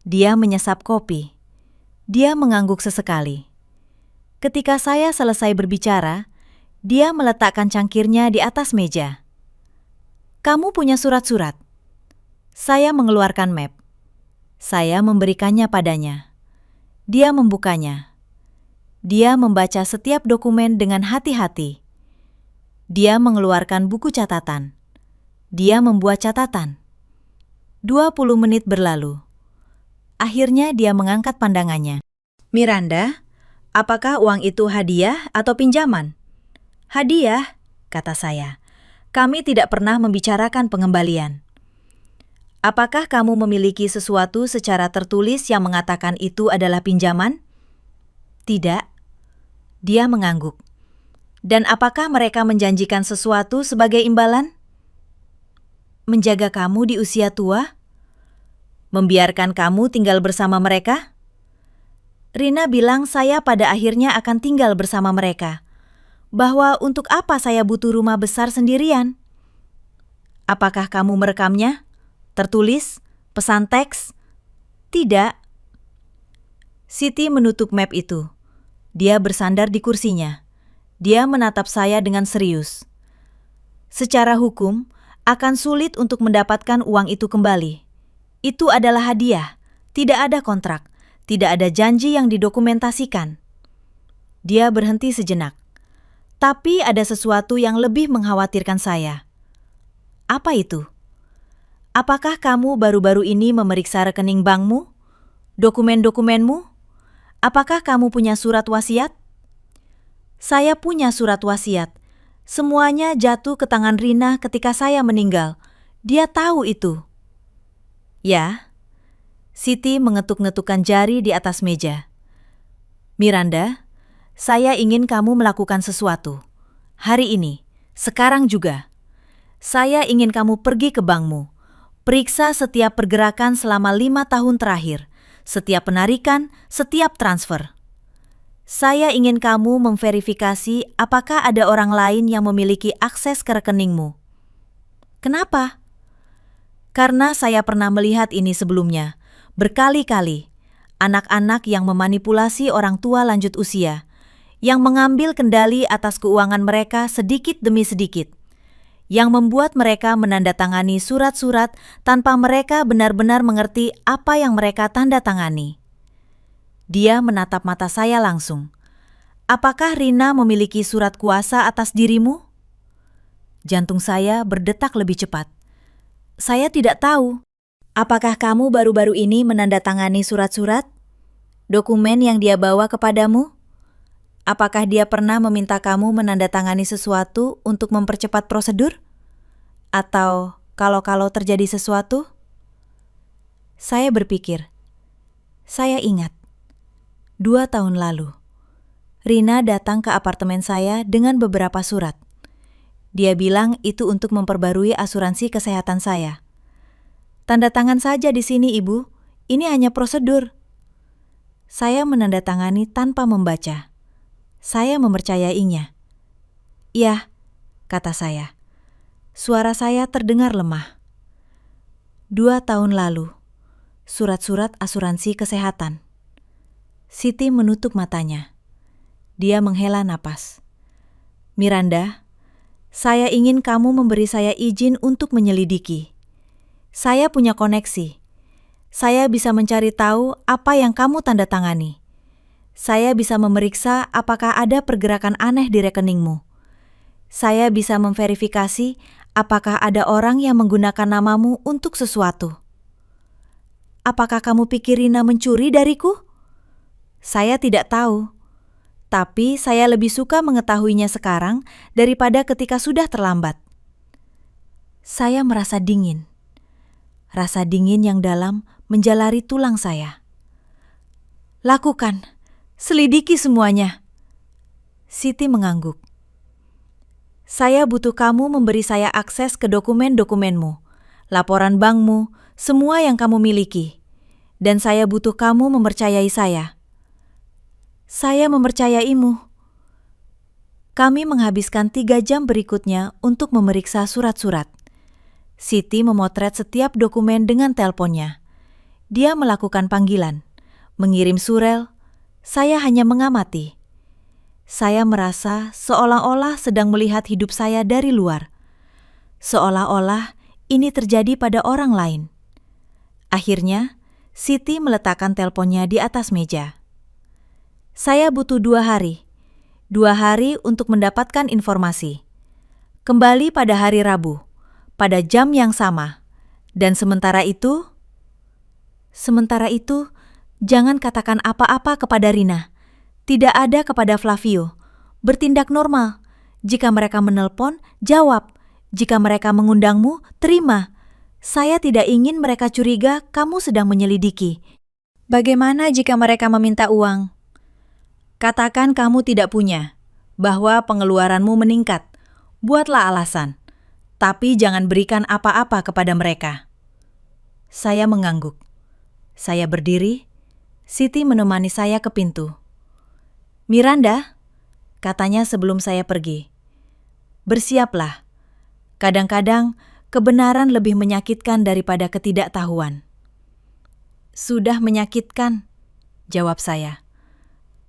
Dia menyesap kopi. Dia mengangguk sesekali. Ketika saya selesai berbicara, dia meletakkan cangkirnya di atas meja. "Kamu punya surat-surat?" Saya mengeluarkan map. Saya memberikannya padanya. Dia membukanya. Dia membaca setiap dokumen dengan hati-hati. Dia mengeluarkan buku catatan. Dia membuat catatan. 20 menit berlalu. Akhirnya dia mengangkat pandangannya. "Miranda, apakah uang itu hadiah atau pinjaman?" "Hadiah," kata saya. "Kami tidak pernah membicarakan pengembalian." "Apakah kamu memiliki sesuatu secara tertulis yang mengatakan itu adalah pinjaman?" "Tidak." Dia mengangguk. "Dan apakah mereka menjanjikan sesuatu sebagai imbalan?" "Menjaga kamu di usia tua? Membiarkan kamu tinggal bersama mereka?" Rina bilang saya pada akhirnya akan tinggal bersama mereka. Bahwa untuk apa saya butuh rumah besar sendirian? "Apakah kamu merekamnya? Tertulis? Pesan teks?" "Tidak." Siti menutup map itu. Dia bersandar di kursinya. Dia menatap saya dengan serius. "Secara hukum, akan sulit untuk mendapatkan uang itu kembali. Itu adalah hadiah, tidak ada kontrak, tidak ada janji yang didokumentasikan." Dia berhenti sejenak. "Tapi ada sesuatu yang lebih mengkhawatirkan saya." "Apa itu?" "Apakah kamu baru-baru ini memeriksa rekening bankmu? Dokumen-dokumenmu? Apakah kamu punya surat wasiat?" "Saya punya surat wasiat. Semuanya jatuh ke tangan Rina ketika saya meninggal. Dia tahu itu." "Ya." Siti mengetuk-ngetukkan jari di atas meja. "Miranda, saya ingin kamu melakukan sesuatu. Hari ini, sekarang juga. Saya ingin kamu pergi ke bankmu. Periksa setiap pergerakan selama 5 tahun terakhir. Setiap penarikan, setiap transfer. Saya ingin kamu memverifikasi apakah ada orang lain yang memiliki akses ke rekeningmu." "Kenapa?" "Karena saya pernah melihat ini sebelumnya. berkali-kali. Anak-anak yang memanipulasi orang tua lanjut usia, yang mengambil kendali atas keuangan mereka sedikit demi sedikit, yang membuat mereka menandatangani surat-surat tanpa mereka benar-benar mengerti apa yang mereka tanda tangani. Dia menatap mata saya langsung. Apakah Rina memiliki surat kuasa atas dirimu? Jantung saya berdetak lebih cepat. Saya tidak tahu. Apakah kamu baru-baru ini menandatangani surat-surat? Dokumen yang dia bawa kepadamu? Apakah dia pernah meminta kamu menandatangani sesuatu untuk mempercepat prosedur? Atau kalau terjadi sesuatu? Saya berpikir. Saya ingat. 2 tahun lalu, Rina datang ke apartemen saya dengan beberapa surat. Dia bilang itu untuk memperbarui asuransi kesehatan saya. Tanda tangan saja di sini, Ibu. Ini hanya prosedur. Saya menandatangani tanpa membaca. Saya mempercayainya. Ya, kata saya. Suara saya terdengar lemah. 2 tahun lalu, surat-surat asuransi kesehatan. Siti menutup matanya. Dia menghela napas. Miranda, saya ingin kamu memberi saya izin untuk menyelidiki. Saya punya koneksi. Saya bisa mencari tahu apa yang kamu tanda tangani. Saya bisa memeriksa apakah ada pergerakan aneh di rekeningmu. Saya bisa memverifikasi apakah ada orang yang menggunakan namamu untuk sesuatu. Apakah kamu pikir Rina mencuri dariku? Saya tidak tahu. Tapi saya lebih suka mengetahuinya sekarang daripada ketika sudah terlambat. Saya merasa dingin. Rasa dingin yang dalam menjalari tulang saya. Lakukan, selidiki semuanya. Siti mengangguk. Saya butuh kamu memberi saya akses ke dokumen-dokumenmu, laporan bankmu, semua yang kamu miliki. Dan saya butuh kamu mempercayai saya. Saya mempercayaimu. Kami menghabiskan 3 jam berikutnya untuk memeriksa surat-surat. Siti memotret setiap dokumen dengan teleponnya. Dia melakukan panggilan, mengirim surel. Saya hanya mengamati. Saya merasa seolah-olah sedang melihat hidup saya dari luar. Seolah-olah ini terjadi pada orang lain. Akhirnya, Siti meletakkan teleponnya di atas meja. Saya butuh 2 hari. 2 hari untuk mendapatkan informasi. Kembali pada hari Rabu, pada jam yang sama. Dan sementara itu, jangan katakan apa-apa kepada Rina. Tidak ada kepada Flavio. Bertindak normal. Jika mereka menelpon, jawab. Jika mereka mengundangmu, terima. Saya tidak ingin mereka curiga kamu sedang menyelidiki. Bagaimana jika mereka meminta uang? Katakan kamu tidak punya, bahwa pengeluaranmu meningkat. Buatlah alasan. Tapi jangan berikan apa-apa kepada mereka. Saya mengangguk. Saya berdiri. Siti menemani saya ke pintu. Miranda, katanya sebelum saya pergi. Bersiaplah. Kadang-kadang kebenaran lebih menyakitkan daripada ketidaktahuan. Sudah menyakitkan, jawab saya.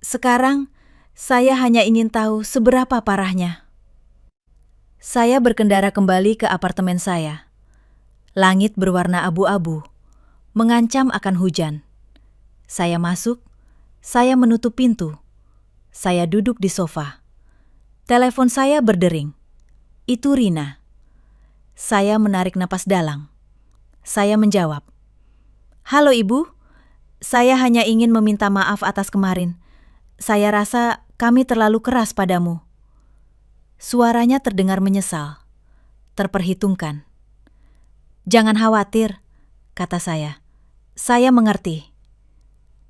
Sekarang, saya hanya ingin tahu seberapa parahnya. Saya berkendara kembali ke apartemen saya. Langit berwarna abu-abu, mengancam akan hujan. Saya masuk, saya menutup pintu. Saya duduk di sofa. Telepon saya berdering. Itu Rina. Saya menarik napas dalam. Saya menjawab. Halo Ibu, saya hanya ingin meminta maaf atas kemarin. Saya rasa kami terlalu keras padamu. Suaranya terdengar menyesal, terperhitungkan. Jangan khawatir, kata saya. Saya mengerti.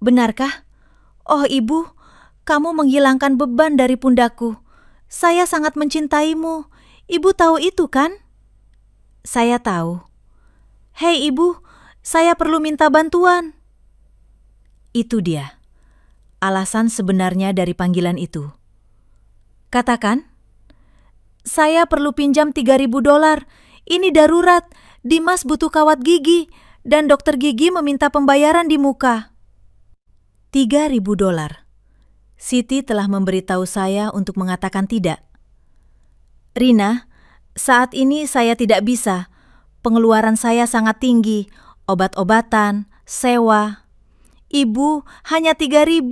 Benarkah? Oh Ibu, kamu menghilangkan beban dari pundakku. Saya sangat mencintaimu. Ibu tahu itu kan? Saya tahu. Hei Ibu, saya perlu minta bantuan. Itu dia. Alasan sebenarnya dari panggilan itu. Katakan. Saya perlu pinjam $3.000. Ini darurat. Dimas butuh kawat gigi. dan dokter gigi meminta pembayaran di muka. $3.000. Siti telah memberitahu saya untuk mengatakan tidak. Rina, saat ini saya tidak bisa. Pengeluaran saya sangat tinggi, obat-obatan, sewa. Ibu, hanya 3.000.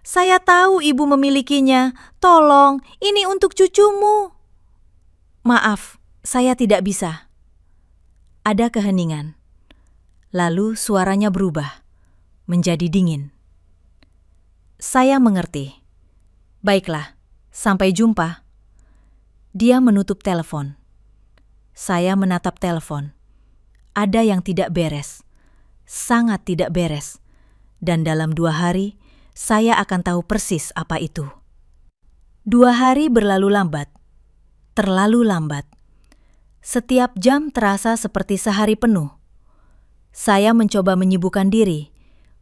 Saya tahu ibu memilikinya. Tolong, ini untuk cucumu. Maaf, saya tidak bisa. Ada keheningan. Lalu suaranya berubah, menjadi dingin. Saya mengerti. Baiklah, sampai jumpa. Dia menutup telepon. Saya menatap telepon. Ada yang tidak beres. Sangat tidak beres. Dan dalam 2 hari, saya akan tahu persis apa itu. 2 hari berlalu lambat. Terlalu lambat. Setiap jam terasa seperti sehari penuh. Saya mencoba menyibukkan diri,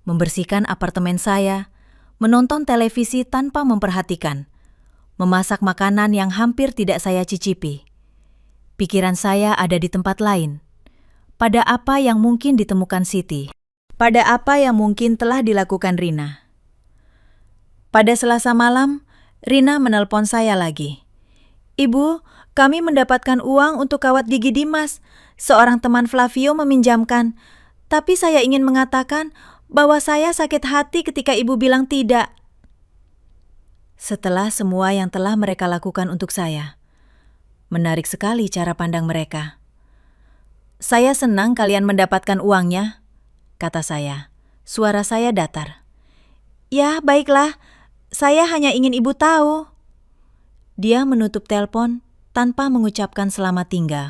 membersihkan apartemen saya, menonton televisi tanpa memperhatikan, memasak makanan yang hampir tidak saya cicipi. Pikiran saya ada di tempat lain, pada apa yang mungkin ditemukan Siti, pada apa yang mungkin telah dilakukan Rina. Pada Selasa malam, Rina menelpon saya lagi. Ibu, kami mendapatkan uang untuk kawat gigi Dimas. Seorang teman Flavio meminjamkan, tapi saya ingin mengatakan bahwa saya sakit hati ketika ibu bilang tidak. Setelah semua yang telah mereka lakukan untuk saya, menarik sekali cara pandang mereka. Saya senang kalian mendapatkan uangnya, kata saya. Suara saya datar. Ya, baiklah. Saya hanya ingin ibu tahu. Dia menutup telepon tanpa mengucapkan selamat tinggal.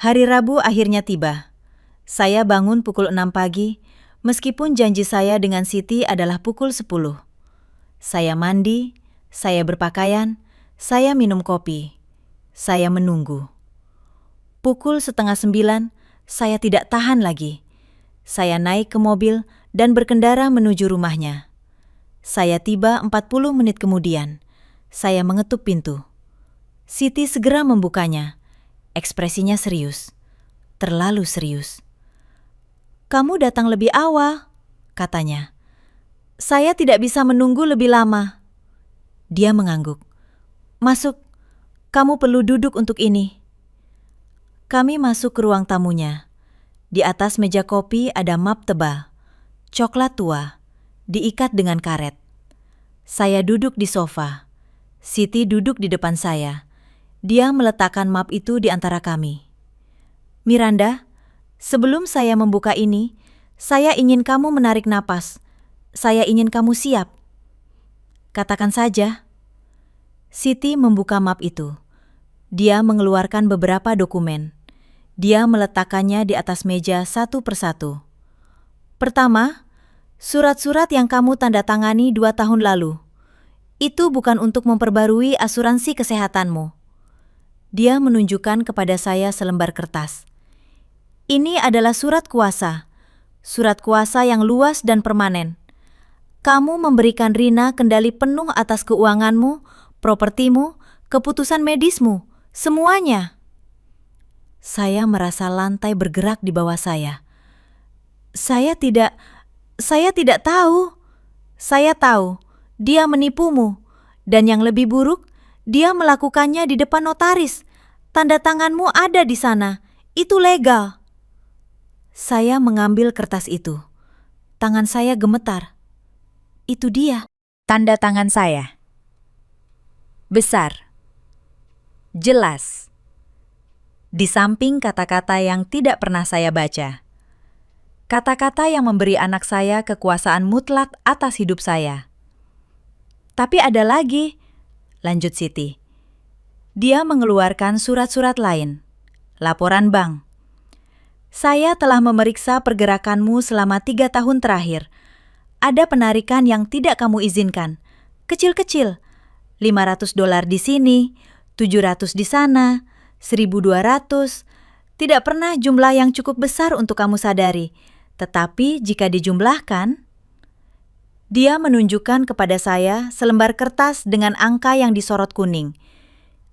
Hari Rabu akhirnya tiba. Saya bangun pukul 6 pagi, meskipun janji saya dengan Siti adalah pukul 10. Saya mandi, saya berpakaian, saya minum kopi. Saya menunggu. Pukul 8:30, saya tidak tahan lagi. Saya naik ke mobil dan berkendara menuju rumahnya. Saya tiba 40 menit kemudian. Saya mengetuk pintu. Siti segera membukanya. Ekspresinya serius. Terlalu serius. Kamu datang lebih awal, katanya. Saya tidak bisa menunggu lebih lama. Dia mengangguk. Masuk, kamu perlu duduk untuk ini. Kami masuk ke ruang tamunya. Di atas meja kopi ada map tebal, coklat tua, diikat dengan karet. Saya duduk di sofa. Siti duduk di depan saya. Dia meletakkan map itu di antara kami. Miranda, sebelum saya membuka ini, saya ingin kamu menarik napas. Saya ingin kamu siap. Katakan saja. Siti membuka map itu. Dia mengeluarkan beberapa dokumen. Dia meletakkannya di atas meja satu persatu. Pertama, surat-surat yang kamu tanda tangani 2 tahun lalu. Itu bukan untuk memperbarui asuransi kesehatanmu. Dia menunjukkan kepada saya selembar kertas. Ini adalah surat kuasa. Surat kuasa yang luas dan permanen. Kamu memberikan Rina kendali penuh atas keuanganmu, propertimu, keputusan medismu, semuanya. Saya merasa lantai bergerak di bawah saya. Saya tidak tahu. Saya tahu, dia menipumu. Dan yang lebih buruk, dia melakukannya di depan notaris. Tanda tanganmu ada di sana. Itu legal. Saya mengambil kertas itu. Tangan saya gemetar. Itu dia. Tanda tangan saya. Besar. Jelas. Di samping kata-kata yang tidak pernah saya baca. Kata-kata yang memberi anak saya kekuasaan mutlak atas hidup saya. Tapi ada lagi, lanjut Siti. Dia mengeluarkan surat-surat lain. Laporan bank. Saya telah memeriksa pergerakanmu selama 3 tahun terakhir. Ada penarikan yang tidak kamu izinkan. Kecil-kecil. $500 di sini, 700 di sana, 1.200. Tidak pernah jumlah yang cukup besar untuk kamu sadari. Tetapi jika dijumlahkan, dia menunjukkan kepada saya selembar kertas dengan angka yang disorot kuning.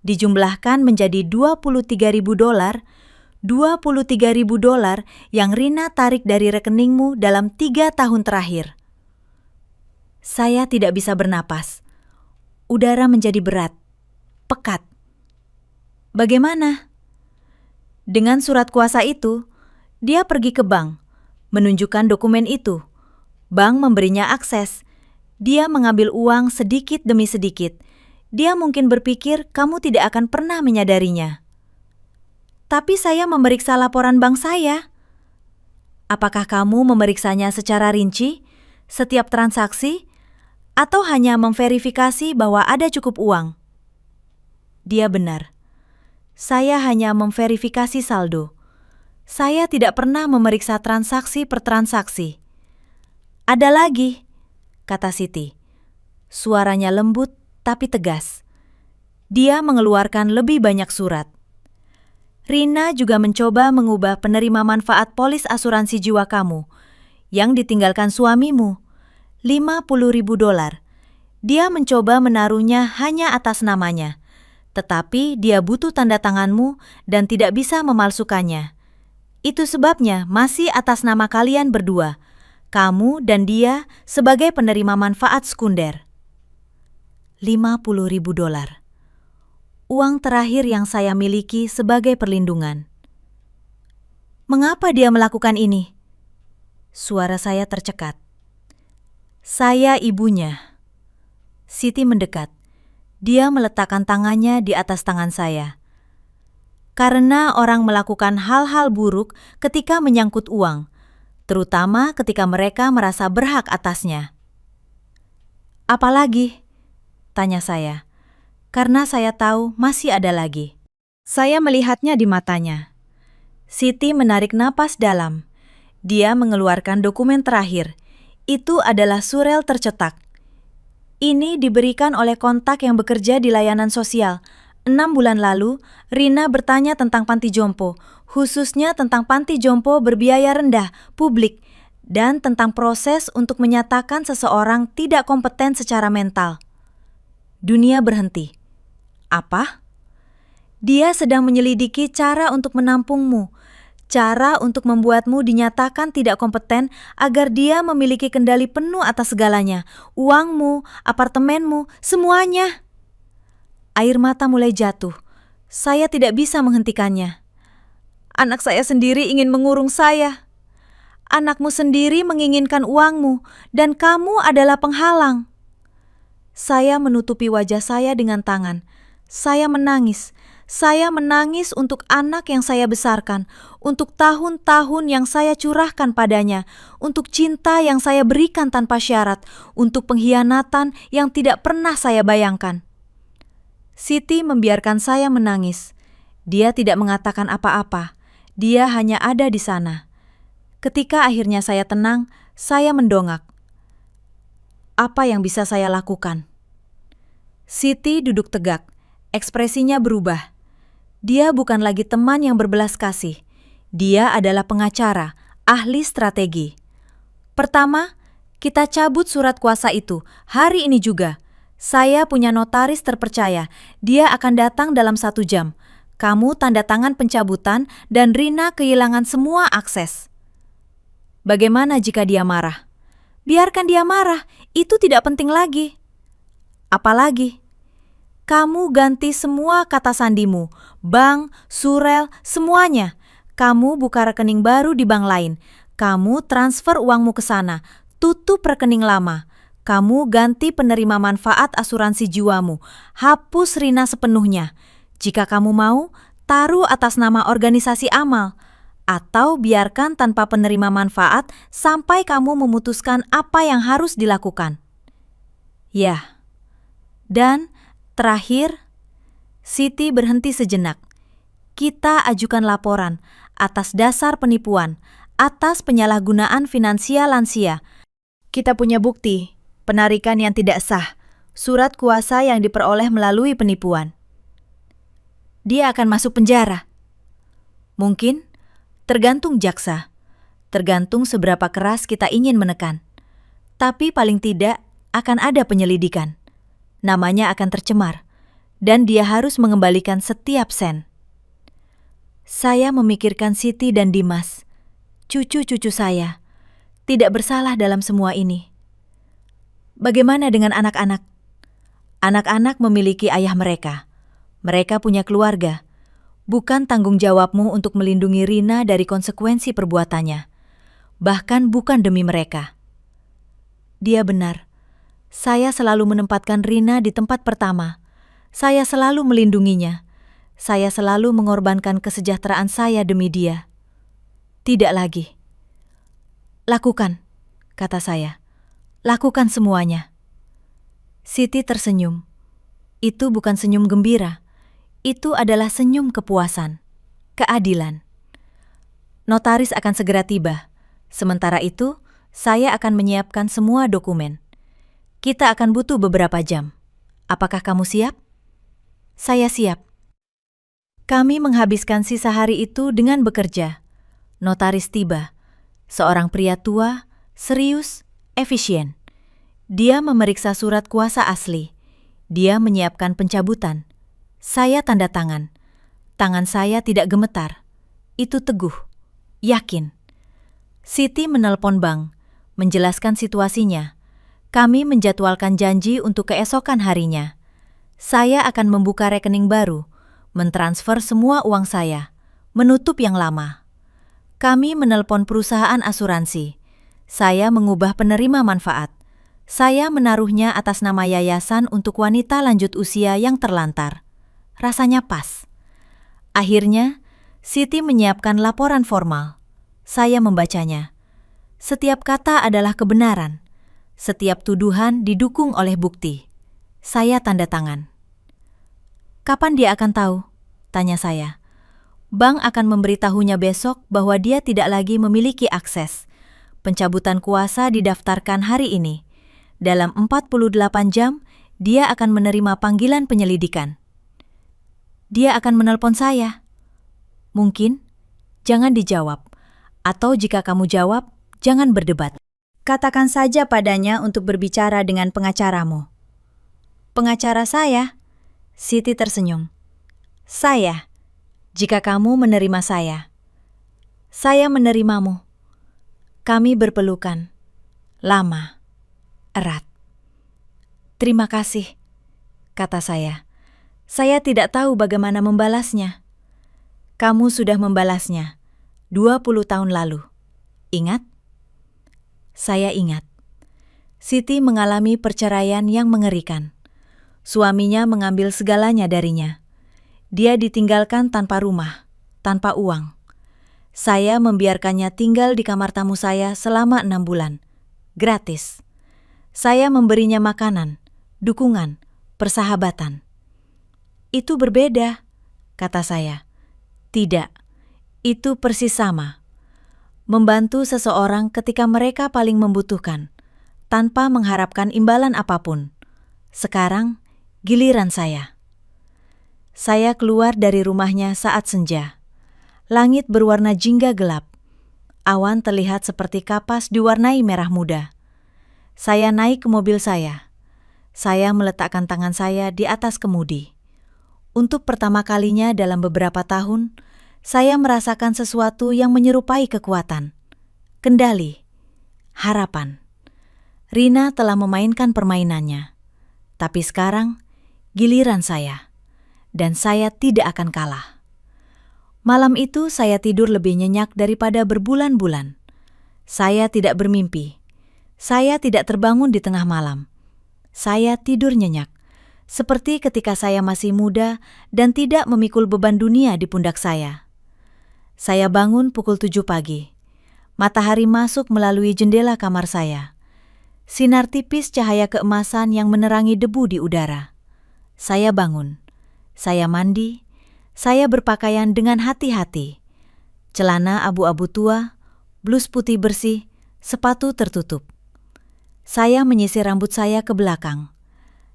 Dijumlahkan menjadi $23.000, $23.000 yang Rina tarik dari rekeningmu dalam 3 tahun terakhir. Saya tidak bisa bernapas. Udara menjadi berat, pekat. Bagaimana? Dengan surat kuasa itu, dia pergi ke bank, menunjukkan dokumen itu. Bank memberinya akses. Dia mengambil uang sedikit demi sedikit. Dia mungkin berpikir kamu tidak akan pernah menyadarinya. Tapi saya memeriksa laporan bank saya. Apakah kamu memeriksanya secara rinci, setiap transaksi, atau hanya memverifikasi bahwa ada cukup uang? Dia benar. Saya hanya memverifikasi saldo. Saya tidak pernah memeriksa transaksi per transaksi. Ada lagi, kata Siti. Suaranya lembut tapi tegas. Dia mengeluarkan lebih banyak surat. Rina juga mencoba mengubah penerima manfaat polis asuransi jiwa kamu yang ditinggalkan suamimu, $50.000. Dia mencoba menaruhnya hanya atas namanya, tetapi dia butuh tanda tanganmu dan tidak bisa memalsukannya. Itu sebabnya masih atas nama kalian berdua, kamu dan dia sebagai penerima manfaat sekunder. $50.000. Uang terakhir yang saya miliki sebagai perlindungan. Mengapa dia melakukan ini? Suara saya tercekat. Saya ibunya. Siti mendekat. Dia meletakkan tangannya di atas tangan saya. Karena orang melakukan hal-hal buruk ketika menyangkut uang, terutama ketika mereka merasa berhak atasnya. Apalagi? Tanya saya. Karena saya tahu masih ada lagi. Saya melihatnya di matanya. Siti menarik napas dalam. Dia mengeluarkan dokumen terakhir. Itu adalah surel tercetak. Ini diberikan oleh kontak yang bekerja di layanan sosial. 6 bulan lalu, Rina bertanya tentang panti jompo, khususnya tentang panti jompo berbiaya rendah, publik, dan tentang proses untuk menyatakan seseorang tidak kompeten secara mental. Dunia berhenti. Apa? Dia sedang menyelidiki cara untuk menampungmu, cara untuk membuatmu dinyatakan tidak kompeten agar dia memiliki kendali penuh atas segalanya, uangmu, apartemenmu, semuanya. Air mata mulai jatuh. Saya tidak bisa menghentikannya. Anak saya sendiri ingin mengurung saya. Anakmu sendiri menginginkan uangmu, dan kamu adalah penghalang. Saya menutupi wajah saya dengan tangan. Saya menangis. Saya menangis untuk anak yang saya besarkan, untuk tahun-tahun yang saya curahkan padanya, untuk cinta yang saya berikan tanpa syarat, untuk pengkhianatan yang tidak pernah saya bayangkan. Siti membiarkan saya menangis. Dia tidak mengatakan apa-apa. Dia hanya ada di sana. Ketika akhirnya saya tenang, saya mendongak. Apa yang bisa saya lakukan? Siti duduk tegak. Ekspresinya berubah. Dia bukan lagi teman yang berbelas kasih. Dia adalah pengacara, ahli strategi. Pertama, kita cabut surat kuasa itu, hari ini juga. Saya punya notaris terpercaya, dia akan datang dalam 1 jam. Kamu tanda tangan pencabutan dan Rina kehilangan semua akses. Bagaimana jika dia marah? Biarkan dia marah, itu tidak penting lagi. Apalagi? Kamu ganti semua kata sandimu, bank, surel, semuanya. Kamu buka rekening baru di bank lain. Kamu transfer uangmu ke sana, tutup rekening lama. Kamu ganti penerima manfaat asuransi jiwamu, hapus Rina sepenuhnya. Jika kamu mau, taruh atas nama organisasi amal. Atau biarkan tanpa penerima manfaat sampai kamu memutuskan apa yang harus dilakukan. Ya. Dan terakhir, Siti berhenti sejenak. Kita ajukan laporan atas dasar penipuan, atas penyalahgunaan finansial lansia. Kita punya bukti, penarikan yang tidak sah, surat kuasa yang diperoleh melalui penipuan. Dia akan masuk penjara. Mungkin, tergantung jaksa, tergantung seberapa keras kita ingin menekan. Tapi paling tidak akan ada penyelidikan. Namanya akan tercemar, dan dia harus mengembalikan setiap sen. Saya memikirkan Siti dan Dimas, cucu-cucu saya, tidak bersalah dalam semua ini. Bagaimana dengan anak-anak? Anak-anak memiliki ayah mereka. Mereka punya keluarga. Bukan tanggung jawabmu untuk melindungi Rina dari konsekuensi perbuatannya. Bahkan bukan demi mereka. Dia benar. Saya selalu menempatkan Rina di tempat pertama. Saya selalu melindunginya. Saya selalu mengorbankan kesejahteraan saya demi dia. Tidak lagi. Lakukan, kata saya. Lakukan semuanya. Siti tersenyum. Itu bukan senyum gembira. Itu adalah senyum kepuasan, keadilan. Notaris akan segera tiba. Sementara itu, saya akan menyiapkan semua dokumen. Kita akan butuh beberapa jam. Apakah kamu siap? Saya siap. Kami menghabiskan sisa hari itu dengan bekerja. Notaris tiba. Seorang pria tua, serius, efisien. Dia memeriksa surat kuasa asli. Dia menyiapkan pencabutan. Saya tanda tangan. Tangan saya tidak gemetar. Itu teguh, yakin. Siti menelpon bank, menjelaskan situasinya. Kami menjadwalkan janji untuk keesokan harinya. Saya akan membuka rekening baru, mentransfer semua uang saya, menutup yang lama. Kami menelpon perusahaan asuransi. Saya mengubah penerima manfaat. Saya menaruhnya atas nama yayasan untuk wanita lanjut usia yang terlantar. Rasanya pas. Akhirnya, Siti menyiapkan laporan formal. Saya membacanya. Setiap kata adalah kebenaran. Setiap tuduhan didukung oleh bukti. Saya tanda tangan. Kapan dia akan tahu? Tanya saya. Bank akan memberitahunya besok bahwa dia tidak lagi memiliki akses. Pencabutan kuasa didaftarkan hari ini. Dalam 48 jam, dia akan menerima panggilan penyelidikan. Dia akan menelpon saya. Mungkin, jangan dijawab. Atau jika kamu jawab, jangan berdebat. Katakan saja padanya untuk berbicara dengan pengacaramu. Pengacara saya? Siti tersenyum. Saya, jika kamu menerima saya. Saya menerimamu. Kami berpelukan. Lama. Erat. Terima kasih, kata saya. Saya tidak tahu bagaimana membalasnya. Kamu sudah membalasnya 20 tahun lalu. Ingat? Saya ingat. Siti mengalami perceraian yang mengerikan. Suaminya mengambil segalanya darinya. Dia ditinggalkan tanpa rumah, tanpa uang. Saya membiarkannya tinggal di kamar tamu saya selama 6 bulan. Gratis. Saya memberinya makanan, dukungan, persahabatan. Itu berbeda, kata saya. Tidak, itu persis sama. Membantu seseorang ketika mereka paling membutuhkan, tanpa mengharapkan imbalan apapun. Sekarang, giliran saya. Saya keluar dari rumahnya saat senja. Langit berwarna jingga gelap. Awan terlihat seperti kapas diwarnai merah muda. Saya naik ke mobil saya. Saya meletakkan tangan saya di atas kemudi. Untuk pertama kalinya dalam beberapa tahun, saya merasakan sesuatu yang menyerupai kekuatan, kendali, harapan. Rina telah memainkan permainannya. Tapi sekarang, giliran saya. Dan saya tidak akan kalah. Malam itu saya tidur lebih nyenyak daripada berbulan-bulan. Saya tidak bermimpi. Saya tidak terbangun di tengah malam. Saya tidur nyenyak. Seperti ketika saya masih muda dan tidak memikul beban dunia di pundak saya. Saya bangun pukul 7 pagi. Matahari masuk melalui jendela kamar saya. Sinar tipis cahaya keemasan yang menerangi debu di udara. Saya bangun. Saya mandi. Saya berpakaian dengan hati-hati. Celana abu-abu tua, blus putih bersih, sepatu tertutup. Saya menyisir rambut saya ke belakang.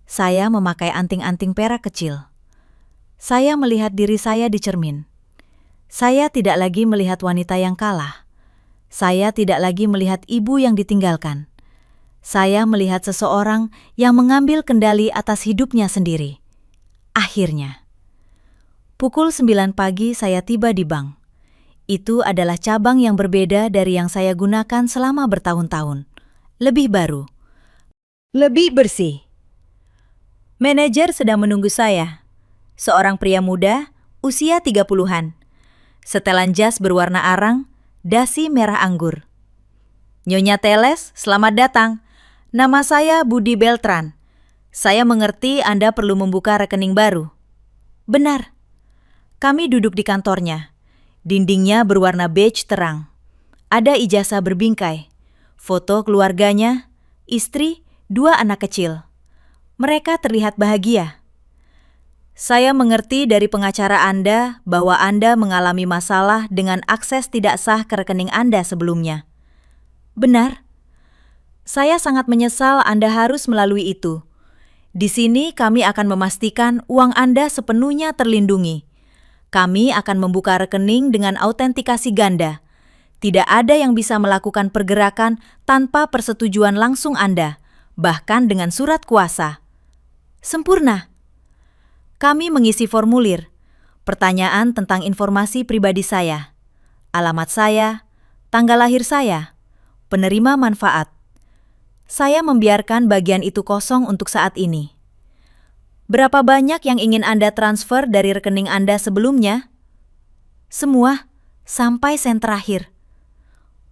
Saya memakai anting-anting perak kecil. Saya melihat diri saya di cermin. Saya tidak lagi melihat wanita yang kalah. Saya tidak lagi melihat ibu yang ditinggalkan. Saya melihat seseorang yang mengambil kendali atas hidupnya sendiri. Akhirnya. Pukul 9 pagi saya tiba di bank. Itu adalah cabang yang berbeda dari yang saya gunakan selama bertahun-tahun. Lebih baru. Lebih bersih. Manajer sedang menunggu saya. Seorang pria muda, usia 30-an. Setelan jas berwarna arang, dasi merah anggur. Nyonya Teles, selamat datang. Nama saya Budi Beltran. Saya mengerti Anda perlu membuka rekening baru. Benar. Kami duduk di kantornya. Dindingnya berwarna beige terang. Ada ijazah berbingkai. Foto keluarganya, istri, 2 anak kecil. Mereka terlihat bahagia. Saya mengerti dari pengacara Anda bahwa Anda mengalami masalah dengan akses tidak sah ke rekening Anda sebelumnya. Benar. Saya sangat menyesal Anda harus melalui itu. Di sini kami akan memastikan uang Anda sepenuhnya terlindungi. Kami akan membuka rekening dengan autentikasi ganda. Tidak ada yang bisa melakukan pergerakan tanpa persetujuan langsung Anda, bahkan dengan surat kuasa. Sempurna. Kami mengisi formulir, pertanyaan tentang informasi pribadi saya, alamat saya, tanggal lahir saya, penerima manfaat. Saya membiarkan bagian itu kosong untuk saat ini. Berapa banyak yang ingin Anda transfer dari rekening Anda sebelumnya? Semua, sampai sen terakhir.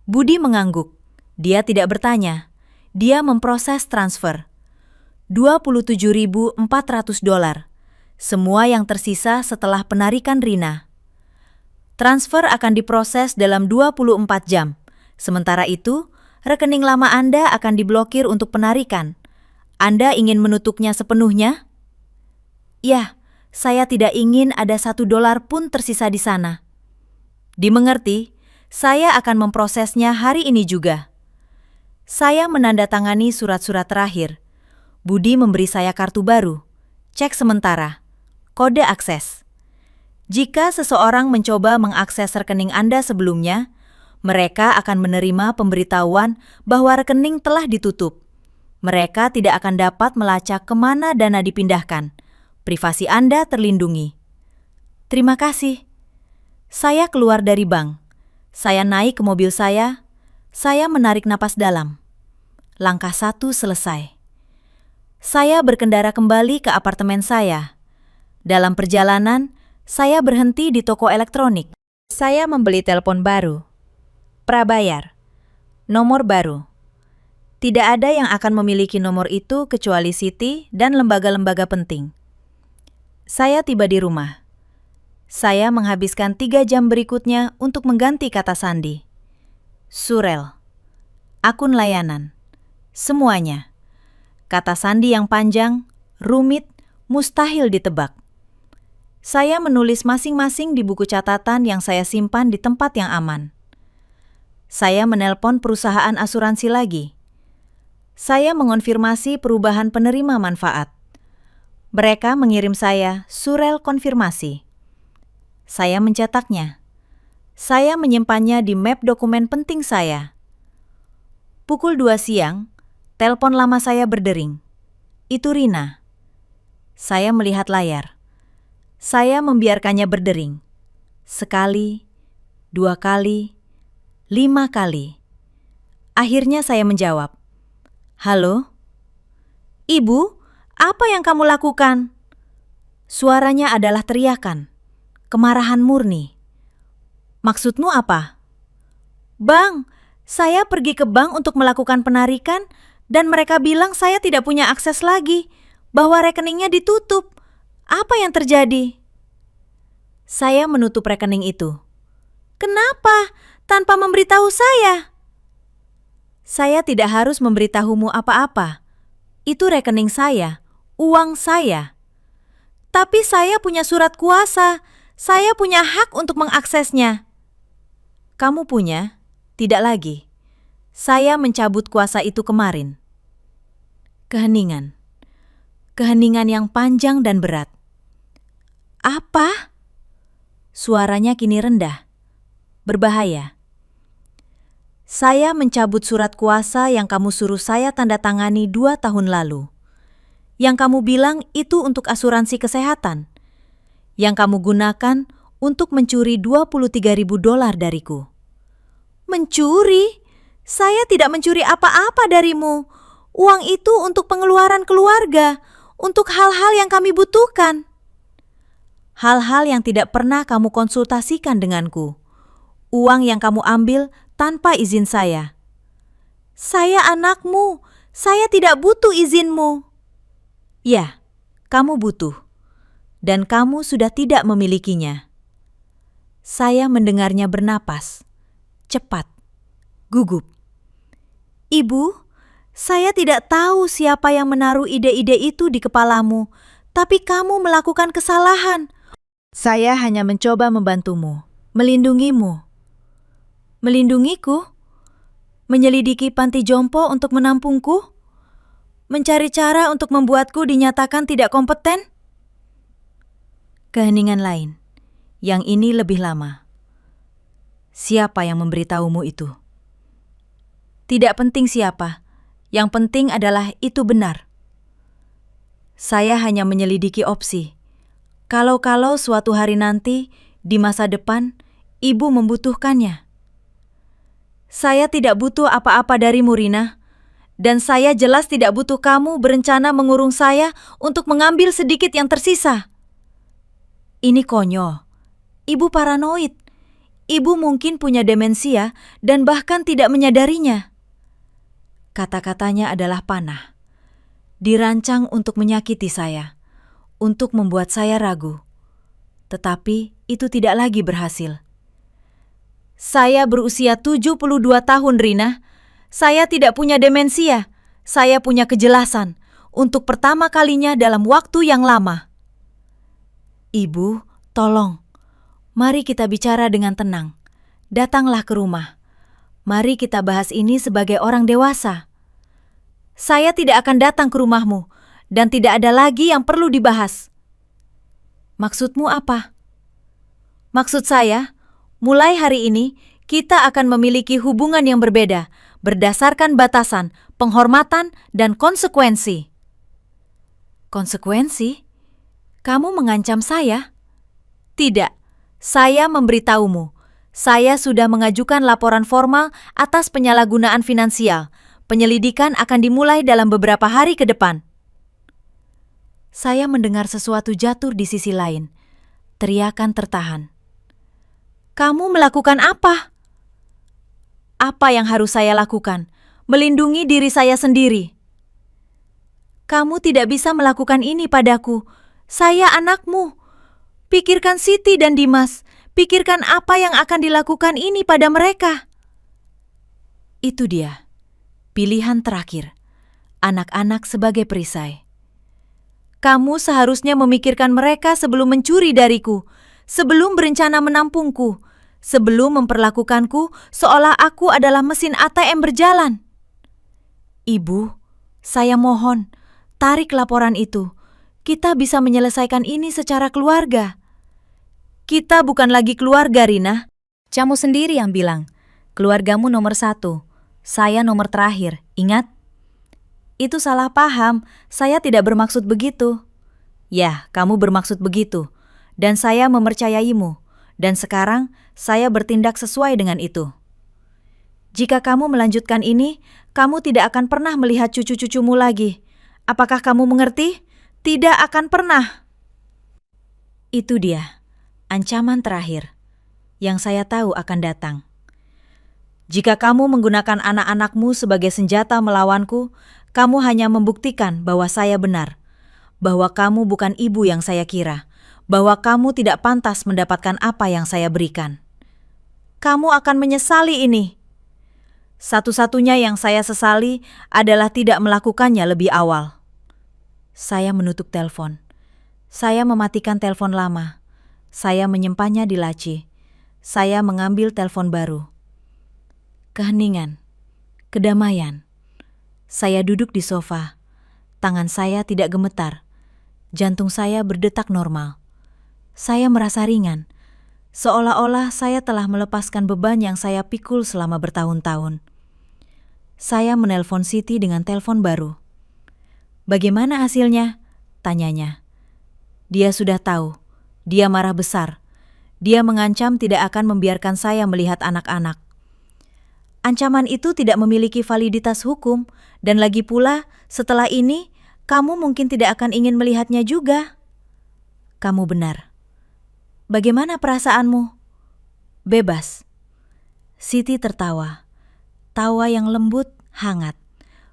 Budi mengangguk. Dia tidak bertanya. Dia memproses transfer. $27.400. Semua yang tersisa setelah penarikan Rina. Transfer akan diproses dalam 24 jam. Sementara itu, rekening lama Anda akan diblokir untuk penarikan. Anda ingin menutupnya sepenuhnya? Ya, saya tidak ingin ada $1 pun tersisa di sana. Dimengerti, saya akan memprosesnya hari ini juga. Saya menandatangani surat-surat terakhir. Budi memberi saya kartu baru, cek sementara, kode akses. Jika seseorang mencoba mengakses rekening Anda sebelumnya, mereka akan menerima pemberitahuan bahwa rekening telah ditutup. Mereka tidak akan dapat melacak kemana dana dipindahkan. Privasi Anda terlindungi. Terima kasih. Saya keluar dari bank. Saya naik ke mobil saya. Saya menarik napas dalam. Langkah 1 selesai. Saya berkendara kembali ke apartemen saya. Dalam perjalanan, saya berhenti di toko elektronik. Saya membeli telepon baru. Prabayar. Nomor baru. Tidak ada yang akan memiliki nomor itu kecuali Siti dan lembaga-lembaga penting. Saya tiba di rumah. Saya menghabiskan 3 jam berikutnya untuk mengganti kata sandi. Surel. Akun layanan. Semuanya. Kata sandi yang panjang, rumit, mustahil ditebak. Saya menulis masing-masing di buku catatan yang saya simpan di tempat yang aman. Saya menelpon perusahaan asuransi lagi. Saya mengonfirmasi perubahan penerima manfaat. Mereka mengirim saya surel konfirmasi. Saya mencetaknya. Saya menyimpannya di map dokumen penting saya. Pukul 2 siang, telepon lama saya berdering. Itu Rina. Saya melihat layar. Saya membiarkannya berdering. Sekali, 2 kali, 5 kali. Akhirnya saya menjawab. Halo? Ibu? Apa yang kamu lakukan? Suaranya adalah teriakan, kemarahan murni. Maksudmu apa? Bang, saya pergi ke bank untuk melakukan penarikan dan mereka bilang saya tidak punya akses lagi, bahwa rekeningnya ditutup. Apa yang terjadi? Saya menutup rekening itu. Kenapa? Tanpa memberitahu saya? Saya tidak harus memberitahumu apa-apa. Itu rekening saya. Uang saya. Tapi saya punya surat kuasa. Saya punya hak untuk mengaksesnya. Kamu punya? Tidak lagi. Saya mencabut kuasa itu kemarin. Keheningan. Keheningan yang panjang dan berat. Apa? Suaranya kini rendah. Berbahaya. Saya mencabut surat kuasa yang kamu suruh saya tanda tangani 2 tahun lalu. Yang kamu bilang itu untuk asuransi kesehatan. yang kamu gunakan untuk mencuri $23.000 dariku. Mencuri? Saya tidak mencuri apa-apa darimu. Uang itu untuk pengeluaran keluarga, untuk hal-hal yang kami butuhkan. Hal-hal yang tidak pernah kamu konsultasikan denganku. Uang yang kamu ambil tanpa izin saya. Saya anakmu, saya tidak butuh izinmu. Ya, kamu butuh. Dan kamu sudah tidak memilikinya. Saya mendengarnya bernapas, cepat, gugup. Ibu, saya tidak tahu siapa yang menaruh ide-ide itu di kepalamu, tapi kamu melakukan kesalahan. Saya hanya mencoba membantumu, melindungimu. Melindungiku? Menyelidiki panti jompo untuk menampungku? Mencari cara untuk membuatku dinyatakan tidak kompeten? Keheningan lain, yang ini lebih lama. Siapa yang memberitahumu itu? Tidak penting siapa, yang penting adalah itu benar. Saya hanya menyelidiki opsi. Kalau-kalau suatu hari nanti, di masa depan, ibu membutuhkannya. Saya tidak butuh apa-apa darimu, Rina. Dan saya jelas tidak butuh kamu berencana mengurung saya untuk mengambil sedikit yang tersisa. Ini konyol. Ibu paranoid. Ibu mungkin punya demensia dan bahkan tidak menyadarinya. Kata-katanya adalah panah. Dirancang untuk menyakiti saya, untuk membuat saya ragu. Tetapi itu tidak lagi berhasil. Saya berusia 72 tahun, Rina. Saya tidak punya demensia. Saya punya kejelasan untuk pertama kalinya dalam waktu yang lama. Ibu, tolong. Mari kita bicara dengan tenang. Datanglah ke rumah. Mari kita bahas ini sebagai orang dewasa. Saya tidak akan datang ke rumahmu dan tidak ada lagi yang perlu dibahas. Maksudmu apa? Maksud saya, mulai hari ini kita akan memiliki hubungan yang berbeda berdasarkan batasan, penghormatan, dan konsekuensi. Konsekuensi? Kamu mengancam saya? Tidak, saya memberitahumu. Saya sudah mengajukan laporan formal atas penyalahgunaan finansial. Penyelidikan akan dimulai dalam beberapa hari ke depan. Saya mendengar sesuatu jatuh di sisi lain. Teriakan tertahan. Kamu melakukan apa? Apa yang harus saya lakukan? Melindungi diri saya sendiri. Kamu tidak bisa melakukan ini padaku. Saya anakmu. Pikirkan Siti dan Dimas. Pikirkan apa yang akan dilakukan ini pada mereka. Itu dia. Pilihan terakhir. Anak-anak sebagai perisai. Kamu seharusnya memikirkan mereka sebelum mencuri dariku, sebelum berencana menampungku, sebelum memperlakukanku seolah aku adalah mesin ATM berjalan. Ibu, saya mohon, tarik laporan itu. Kita bisa menyelesaikan ini secara keluarga. Kita bukan lagi keluarga, Rina. Kamu sendiri yang bilang, keluargamu nomor 1, saya nomor terakhir, ingat? Itu salah paham, saya tidak bermaksud begitu. Ya, kamu bermaksud begitu, dan saya mempercayaimu, dan sekarang saya bertindak sesuai dengan itu. Jika kamu melanjutkan ini, kamu tidak akan pernah melihat cucu-cucumu lagi. Apakah kamu mengerti? Tidak akan pernah. Itu dia, ancaman terakhir, yang saya tahu akan datang. Jika kamu menggunakan anak-anakmu sebagai senjata melawanku, kamu hanya membuktikan bahwa saya benar, bahwa kamu bukan ibu yang saya kira, bahwa kamu tidak pantas mendapatkan apa yang saya berikan. Kamu akan menyesali ini. Satu-satunya yang saya sesali adalah tidak melakukannya lebih awal. Saya menutup telepon. Saya mematikan telepon lama. Saya menyimpannya di laci. Saya mengambil telepon baru. Keheningan, kedamaian. Saya duduk di sofa. Tangan saya tidak gemetar. Jantung saya berdetak normal. Saya merasa ringan, seolah-olah saya telah melepaskan beban yang saya pikul selama bertahun-tahun. Saya menelpon Siti dengan telepon baru. "Bagaimana hasilnya?" tanyanya. Dia sudah tahu. Dia marah besar. Dia mengancam tidak akan membiarkan saya melihat anak-anak. Ancaman itu tidak memiliki validitas hukum, dan lagi pula setelah ini kamu mungkin tidak akan ingin melihatnya juga. Kamu benar. Bagaimana perasaanmu? Bebas. Siti tertawa. Tawa yang lembut, hangat.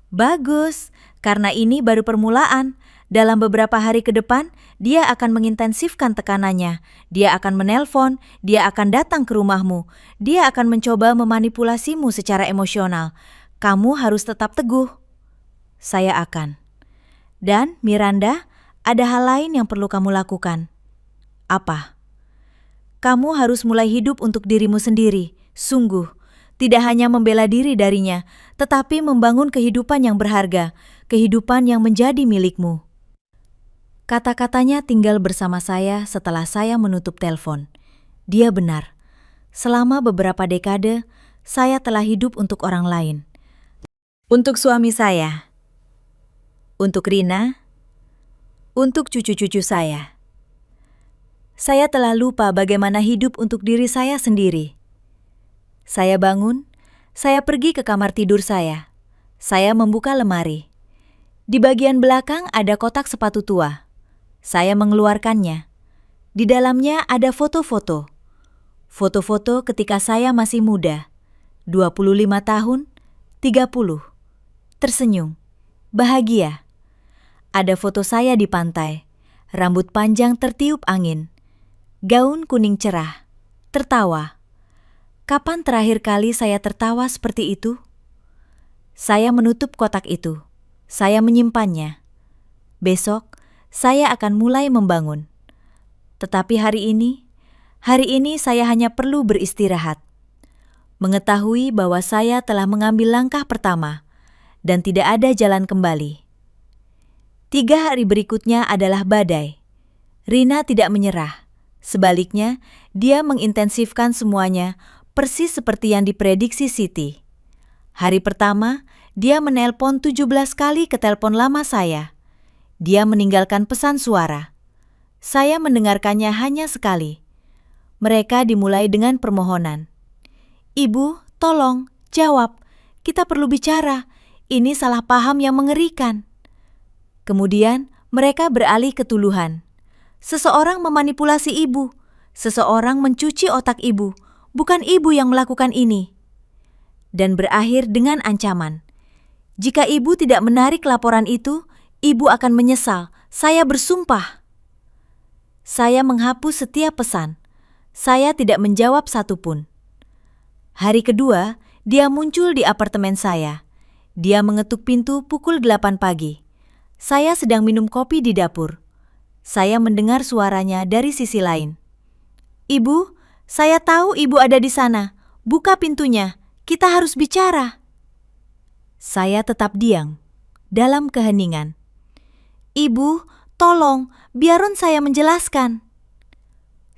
Bagus, karena ini baru permulaan. Dalam beberapa hari ke depan, dia akan mengintensifkan tekanannya. Dia akan menelpon, dia akan datang ke rumahmu. Dia akan mencoba memanipulasimu secara emosional. Kamu harus tetap teguh. Saya akan. Dan, Miranda, ada hal lain yang perlu kamu lakukan. Apa? Kamu harus mulai hidup untuk dirimu sendiri, sungguh. Tidak hanya membela diri darinya, tetapi membangun kehidupan yang berharga, kehidupan yang menjadi milikmu. Kata-katanya tinggal bersama saya setelah saya menutup telepon. Dia benar. Selama beberapa dekade, saya telah hidup untuk orang lain. Untuk suami saya. Untuk Rina. Untuk cucu-cucu saya. Saya telah lupa bagaimana hidup untuk diri saya sendiri. Saya bangun, saya pergi ke kamar tidur saya. Saya membuka lemari. Di bagian belakang ada kotak sepatu tua. Saya mengeluarkannya. Di dalamnya ada foto-foto. Foto-foto ketika saya masih muda. 25 tahun, 30. Tersenyum. Bahagia. Ada foto saya di pantai. Rambut panjang tertiup angin. Gaun kuning cerah. Tertawa. Kapan terakhir kali saya tertawa seperti itu? Saya menutup kotak itu. Saya menyimpannya. Besok, saya akan mulai membangun. Tetapi hari ini saya hanya perlu beristirahat. Mengetahui bahwa saya telah mengambil langkah pertama dan tidak ada jalan kembali. 3 hari berikutnya adalah badai. Rina tidak menyerah. Sebaliknya, dia mengintensifkan semuanya persis seperti yang diprediksi Siti. Hari pertama, dia menelpon 17 kali ke telepon lama saya. Dia meninggalkan pesan suara. Saya mendengarkannya hanya sekali. Mereka dimulai dengan permohonan. Ibu, tolong, jawab. Kita perlu bicara. Ini salah paham yang mengerikan. Kemudian, mereka beralih ke tuduhan. Seseorang memanipulasi ibu. Seseorang mencuci otak ibu. Bukan ibu yang melakukan ini. Dan berakhir dengan ancaman. Jika ibu tidak menarik laporan itu, ibu akan menyesal. Saya bersumpah. Saya menghapus setiap pesan. Saya tidak menjawab satupun. Hari kedua, dia muncul di apartemen saya. Dia mengetuk pintu pukul 8 pagi. Saya sedang minum kopi di dapur. Saya mendengar suaranya dari sisi lain. Ibu, saya tahu ibu ada di sana. Buka pintunya. Kita harus bicara. Saya tetap diam, dalam keheningan. Ibu, tolong, biarkan saya menjelaskan.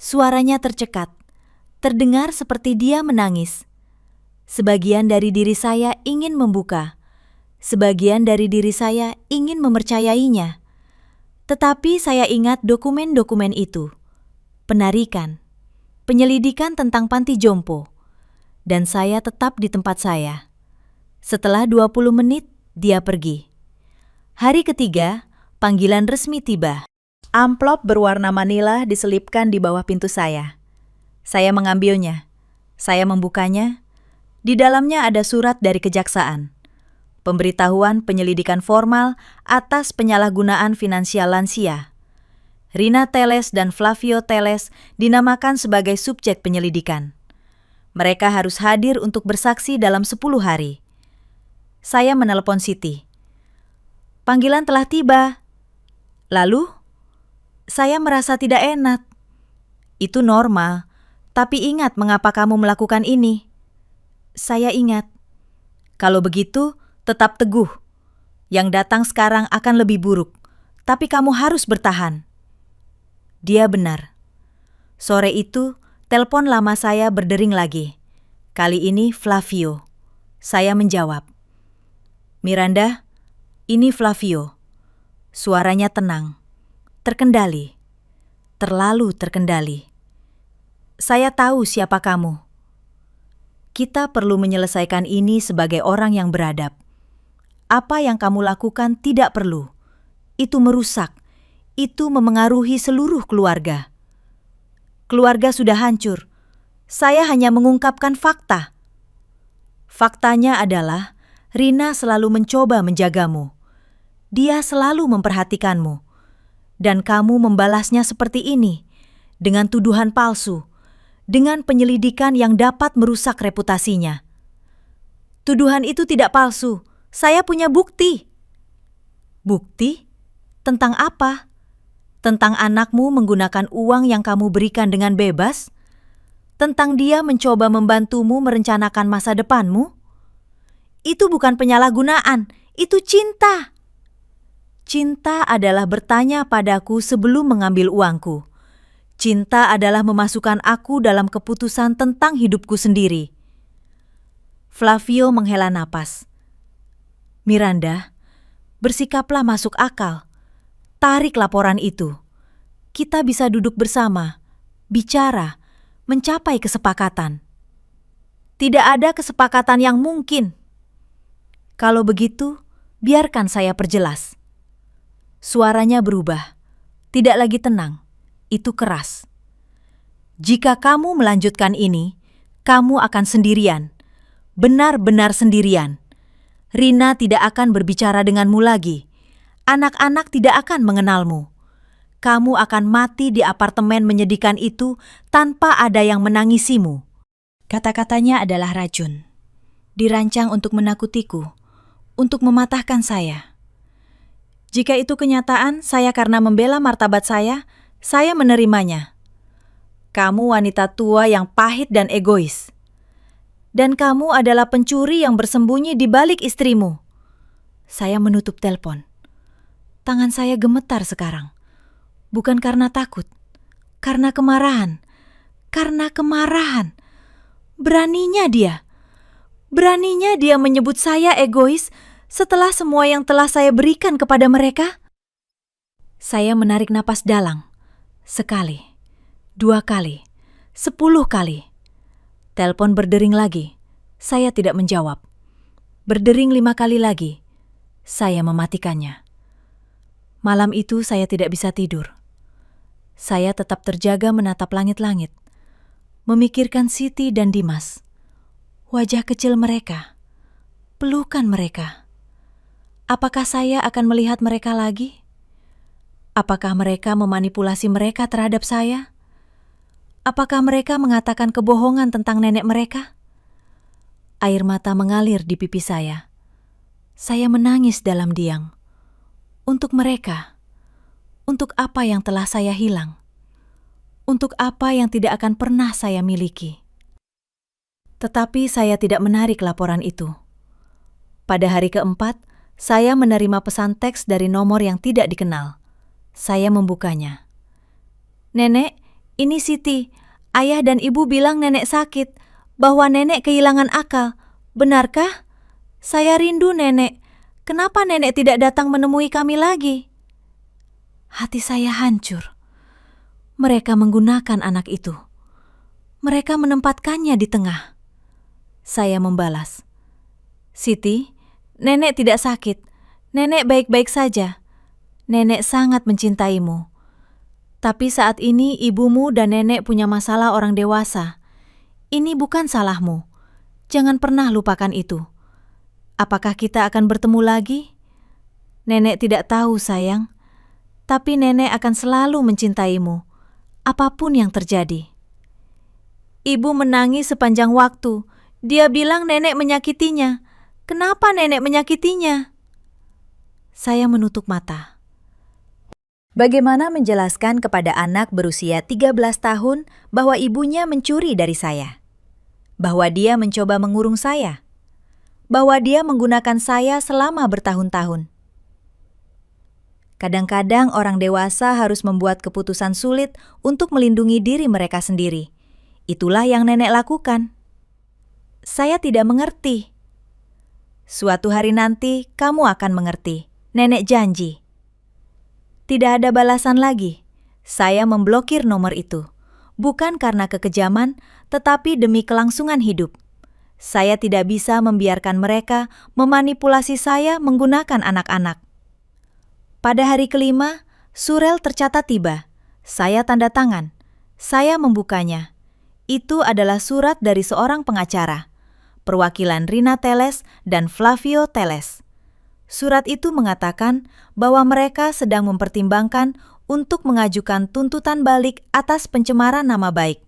Suaranya tercekat, terdengar seperti dia menangis. Sebagian dari diri saya ingin membuka. Sebagian dari diri saya ingin mempercayainya. Tetapi saya ingat dokumen-dokumen itu. Penarikan, penyelidikan tentang panti jompo. Dan saya tetap di tempat saya. Setelah 20 menit, dia pergi. Hari ketiga, panggilan resmi tiba. Amplop berwarna manila diselipkan di bawah pintu saya. Saya mengambilnya. Saya membukanya. Di dalamnya ada surat dari kejaksaan. Pemberitahuan penyelidikan formal atas penyalahgunaan finansial lansia. Rina Teles dan Flavio Teles dinamakan sebagai subjek penyelidikan. Mereka harus hadir untuk bersaksi dalam 10 hari. Saya menelepon Siti. Panggilan telah tiba. Lalu, saya merasa tidak enak. Itu normal, tapi ingat mengapa kamu melakukan ini. Saya ingat. Kalau begitu, tetap teguh. Yang datang sekarang akan lebih buruk, tapi kamu harus bertahan. Dia benar. Sore itu, telepon lama saya berdering lagi. Kali ini Flavio. Saya menjawab. Miranda, ini Flavio. Suaranya tenang, terkendali. terlalu terkendali. Saya tahu siapa kamu. Kita perlu menyelesaikan ini sebagai orang yang beradab. Apa yang kamu lakukan tidak perlu. Itu merusak. Itu memengaruhi seluruh keluarga. Keluarga sudah hancur. Saya hanya mengungkapkan fakta. Faktanya adalah Rina selalu mencoba menjagamu. Dia selalu memperhatikanmu. Dan kamu membalasnya seperti ini, dengan tuduhan palsu, dengan penyelidikan yang dapat merusak reputasinya. Tuduhan itu tidak palsu. Saya punya bukti. Bukti? Tentang apa? Tentang anakmu menggunakan uang yang kamu berikan dengan bebas? Tentang dia mencoba membantumu merencanakan masa depanmu? Itu bukan penyalahgunaan, itu cinta. Cinta adalah bertanya padaku sebelum mengambil uangku. Cinta adalah memasukkan aku dalam keputusan tentang hidupku sendiri. Flavio menghela napas. Miranda, bersikaplah masuk akal. Tarik laporan itu. Kita bisa duduk bersama, bicara, mencapai kesepakatan. Tidak ada kesepakatan yang mungkin. Kalau begitu, biarkan saya perjelas. Suaranya berubah, tidak lagi tenang. Itu keras. Jika kamu melanjutkan ini, kamu akan sendirian. Benar-benar sendirian. Rina tidak akan berbicara denganmu lagi. Anak-anak tidak akan mengenalmu. Kamu akan mati di apartemen menyedihkan itu tanpa ada yang menangisimu. Kata-katanya adalah racun. Dirancang untuk menakutiku, untuk mematahkan saya. Jika itu kenyataan, saya karena membela martabat saya menerimanya. Kamu wanita tua yang pahit dan egois. Dan kamu adalah pencuri yang bersembunyi di balik istrimu. Saya menutup telepon. Tangan saya gemetar sekarang. Bukan karena takut. Karena kemarahan. Karena kemarahan. Beraninya dia. Beraninya dia menyebut saya egois setelah semua yang telah saya berikan kepada mereka. Saya menarik napas dalam. Sekali, 2 kali, 10 kali. Telepon berdering lagi. Saya tidak menjawab. Berdering 5 kali lagi. Saya mematikannya. Malam itu saya tidak bisa tidur. Saya tetap terjaga menatap langit-langit. Memikirkan Siti dan Dimas. Wajah kecil mereka. Pelukan mereka. Apakah saya akan melihat mereka lagi? Apakah mereka memanipulasi mereka terhadap saya? Apakah mereka mengatakan kebohongan tentang nenek mereka? Air mata mengalir di pipi saya. Saya menangis dalam diam. Untuk mereka. Untuk apa yang telah saya hilang. Untuk apa yang tidak akan pernah saya miliki. Tetapi saya tidak menarik laporan itu. Pada hari keempat, saya menerima pesan teks dari nomor yang tidak dikenal. Saya membukanya. Nenek, ini Siti. Ayah dan ibu bilang nenek sakit, bahwa nenek kehilangan akal. Benarkah? Saya rindu nenek. Kenapa nenek tidak datang menemui kami lagi? Hati saya hancur. Mereka menggunakan anak itu. Mereka menempatkannya di tengah. Saya membalas. Siti, nenek tidak sakit. Nenek baik-baik saja. Nenek sangat mencintaimu. Tapi saat ini ibumu dan nenek punya masalah orang dewasa. Ini bukan salahmu. Jangan pernah lupakan itu. Apakah kita akan bertemu lagi? Nenek tidak tahu, sayang. Tapi nenek akan selalu mencintaimu, apapun yang terjadi. Ibu menangis sepanjang waktu. Dia bilang nenek menyakitinya. Kenapa nenek menyakitinya? Saya menutup mata. Bagaimana menjelaskan kepada anak berusia 13 tahun bahwa ibunya mencuri dari saya? Bahwa dia mencoba mengurung saya? Bahwa dia menggunakan saya selama bertahun-tahun? Kadang-kadang orang dewasa harus membuat keputusan sulit untuk melindungi diri mereka sendiri. Itulah yang nenek lakukan. Saya tidak mengerti. Suatu hari nanti kamu akan mengerti. Nenek janji. Tidak ada balasan lagi. Saya memblokir nomor itu, bukan karena kekejaman, tetapi demi kelangsungan hidup. Saya tidak bisa membiarkan mereka memanipulasi saya menggunakan anak-anak. Pada hari kelima, surel tercatat tiba. Saya tanda tangan. Saya membukanya. Itu adalah surat dari seorang pengacara, perwakilan Rina Teles dan Flavio Teles. Surat itu mengatakan bahwa mereka sedang mempertimbangkan untuk mengajukan tuntutan balik atas pencemaran nama baik,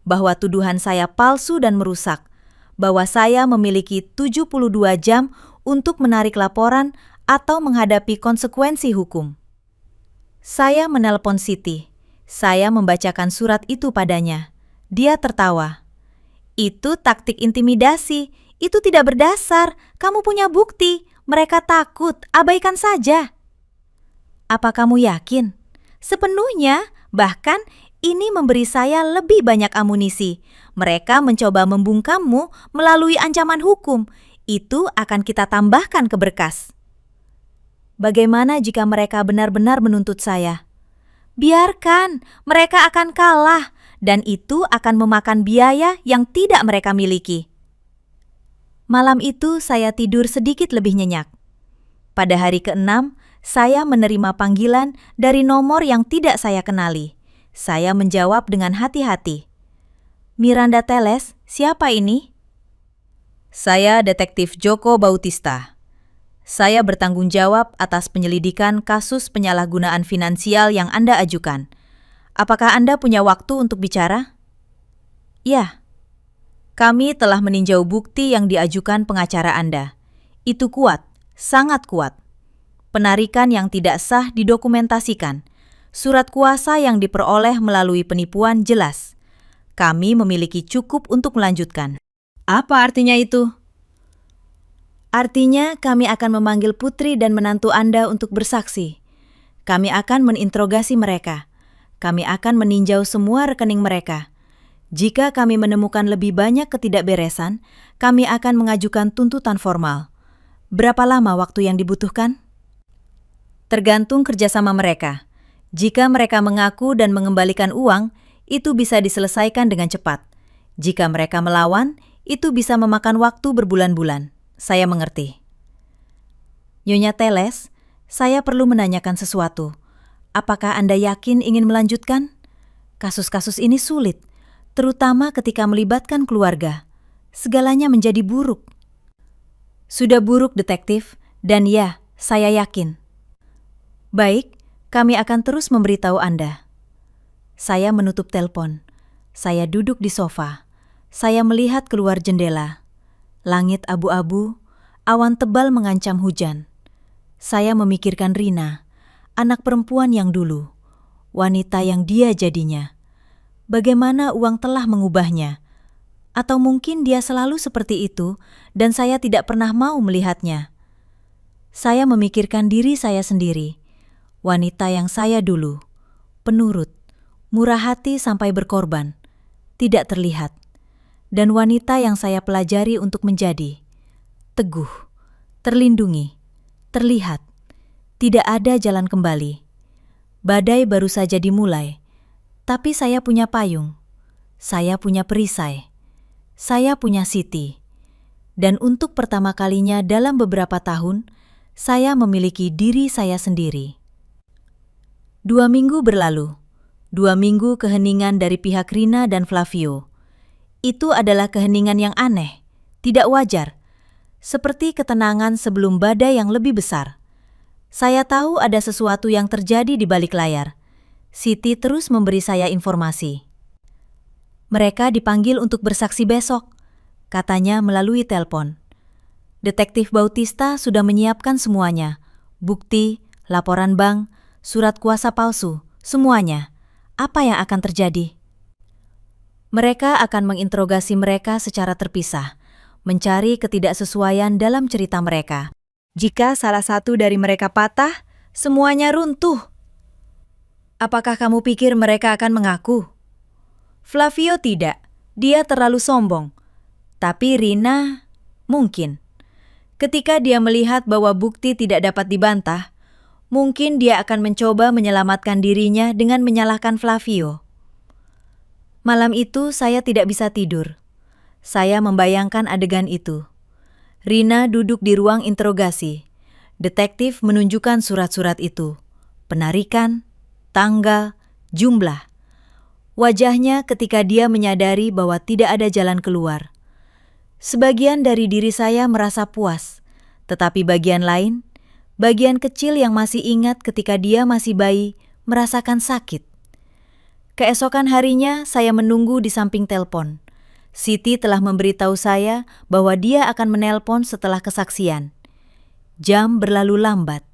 bahwa tuduhan saya palsu dan merusak, bahwa saya memiliki 72 jam untuk menarik laporan atau menghadapi konsekuensi hukum. Saya menelpon Siti. Saya membacakan surat itu padanya. Dia tertawa. Itu taktik intimidasi. Itu tidak berdasar. Kamu punya bukti. Mereka takut. Abaikan saja. Apa kamu yakin? Sepenuhnya. Bahkan ini memberi saya lebih banyak amunisi. Mereka mencoba membungkammu melalui ancaman hukum. Itu akan kita tambahkan ke berkas. Bagaimana jika mereka benar-benar menuntut saya? Biarkan, mereka akan kalah, dan itu akan memakan biaya yang tidak mereka miliki. Malam itu saya tidur sedikit lebih nyenyak. Pada hari ke-6, saya menerima panggilan dari nomor yang tidak saya kenali. Saya menjawab dengan hati-hati. Miranda Teles, siapa ini? Saya Detektif Joko Bautista. Saya bertanggung jawab atas penyelidikan kasus penyalahgunaan finansial yang Anda ajukan. Apakah Anda punya waktu untuk bicara? Ya. Kami telah meninjau bukti yang diajukan pengacara Anda. Itu kuat, sangat kuat. Penarikan yang tidak sah didokumentasikan. Surat kuasa yang diperoleh melalui penipuan jelas. Kami memiliki cukup untuk melanjutkan. Apa artinya itu? Artinya kami akan memanggil putri dan menantu Anda untuk bersaksi. Kami akan meninterogasi mereka. Kami akan meninjau semua rekening mereka. Jika kami menemukan lebih banyak ketidakberesan, kami akan mengajukan tuntutan formal. Berapa lama waktu yang dibutuhkan? Tergantung kerjasama mereka. Jika mereka mengaku dan mengembalikan uang, itu bisa diselesaikan dengan cepat. Jika mereka melawan, itu bisa memakan waktu berbulan-bulan. Saya mengerti. Nyonya Teles, saya perlu menanyakan sesuatu. Apakah Anda yakin ingin melanjutkan? Kasus-kasus ini sulit, terutama ketika melibatkan keluarga. Segalanya menjadi buruk. Sudah buruk, detektif, dan ya, saya yakin. Baik, kami akan terus memberitahu Anda. Saya menutup telepon. Saya duduk di sofa. Saya melihat keluar jendela. Langit abu-abu, awan tebal mengancam hujan. Saya memikirkan Rina, anak perempuan yang dulu, wanita yang dia jadinya. Bagaimana uang telah mengubahnya? Atau mungkin dia selalu seperti itu dan saya tidak pernah mau melihatnya. Saya memikirkan diri saya sendiri, wanita yang saya dulu, penurut, murah hati sampai berkorban, tidak terlihat. Dan wanita yang saya pelajari untuk menjadi teguh, terlindungi, terlihat, tidak ada jalan kembali. Badai baru saja dimulai, tapi saya punya payung, saya punya perisai, saya punya Siti. Dan untuk pertama kalinya dalam beberapa tahun, saya memiliki diri saya sendiri. 2 minggu berlalu, 2 minggu keheningan dari pihak Rina dan Flavio. Itu adalah keheningan yang aneh, tidak wajar, seperti ketenangan sebelum badai yang lebih besar. Saya tahu ada sesuatu yang terjadi di balik layar. Siti terus memberi saya informasi. Mereka dipanggil untuk bersaksi besok, katanya melalui telepon. Detektif Bautista sudah menyiapkan semuanya, bukti, laporan bank, surat kuasa palsu, semuanya. Apa yang akan terjadi? Mereka akan menginterogasi mereka secara terpisah, mencari ketidaksesuaian dalam cerita mereka. Jika salah satu dari mereka patah, semuanya runtuh. Apakah kamu pikir mereka akan mengaku? Flavio tidak, dia terlalu sombong. Tapi Rina, mungkin. Ketika dia melihat bahwa bukti tidak dapat dibantah, Mungkin dia akan mencoba menyelamatkan dirinya dengan menyalahkan Flavio. Malam itu saya tidak bisa tidur. Saya membayangkan adegan itu. Rina duduk di ruang interogasi. Detektif menunjukkan surat-surat itu. Penarikan, tanggal, jumlah. Wajahnya ketika dia menyadari bahwa tidak ada jalan keluar. Sebagian dari diri saya merasa puas, tetapi bagian lain, bagian kecil yang masih ingat ketika dia masih bayi, merasakan sakit. Keesokan harinya saya menunggu di samping telepon. Siti telah memberitahu saya bahwa dia akan menelpon setelah kesaksian. Jam berlalu lambat.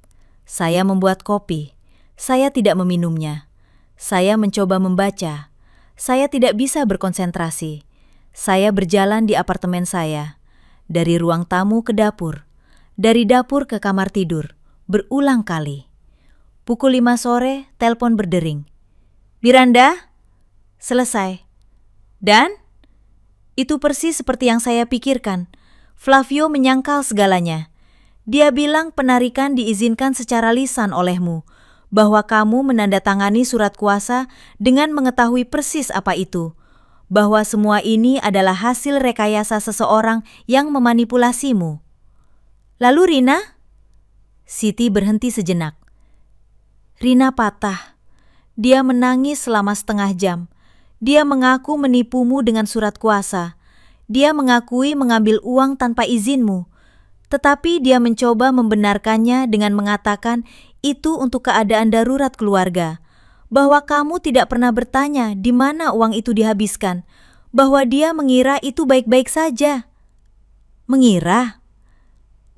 Saya membuat kopi. Saya tidak meminumnya. Saya mencoba membaca. Saya tidak bisa berkonsentrasi. Saya berjalan di apartemen saya. Dari ruang tamu ke dapur. Dari dapur ke kamar tidur. Berulang kali. Pukul 5 sore, telepon berdering. Miranda? Selesai. Dan? Itu persis seperti yang saya pikirkan. Flavio menyangkal segalanya. Dia bilang penarikan diizinkan secara lisan olehmu, bahwa kamu menandatangani surat kuasa dengan mengetahui persis apa itu, bahwa semua ini adalah hasil rekayasa seseorang yang memanipulasimu. Lalu Rina? Siti berhenti sejenak. Rina patah. Dia menangis selama setengah jam. Dia mengaku menipumu dengan surat kuasa. Dia mengakui mengambil uang tanpa izinmu. Tetapi dia mencoba membenarkannya dengan mengatakan itu untuk keadaan darurat keluarga. Bahwa kamu tidak pernah bertanya di mana uang itu dihabiskan. Bahwa dia mengira itu baik-baik saja. Mengira?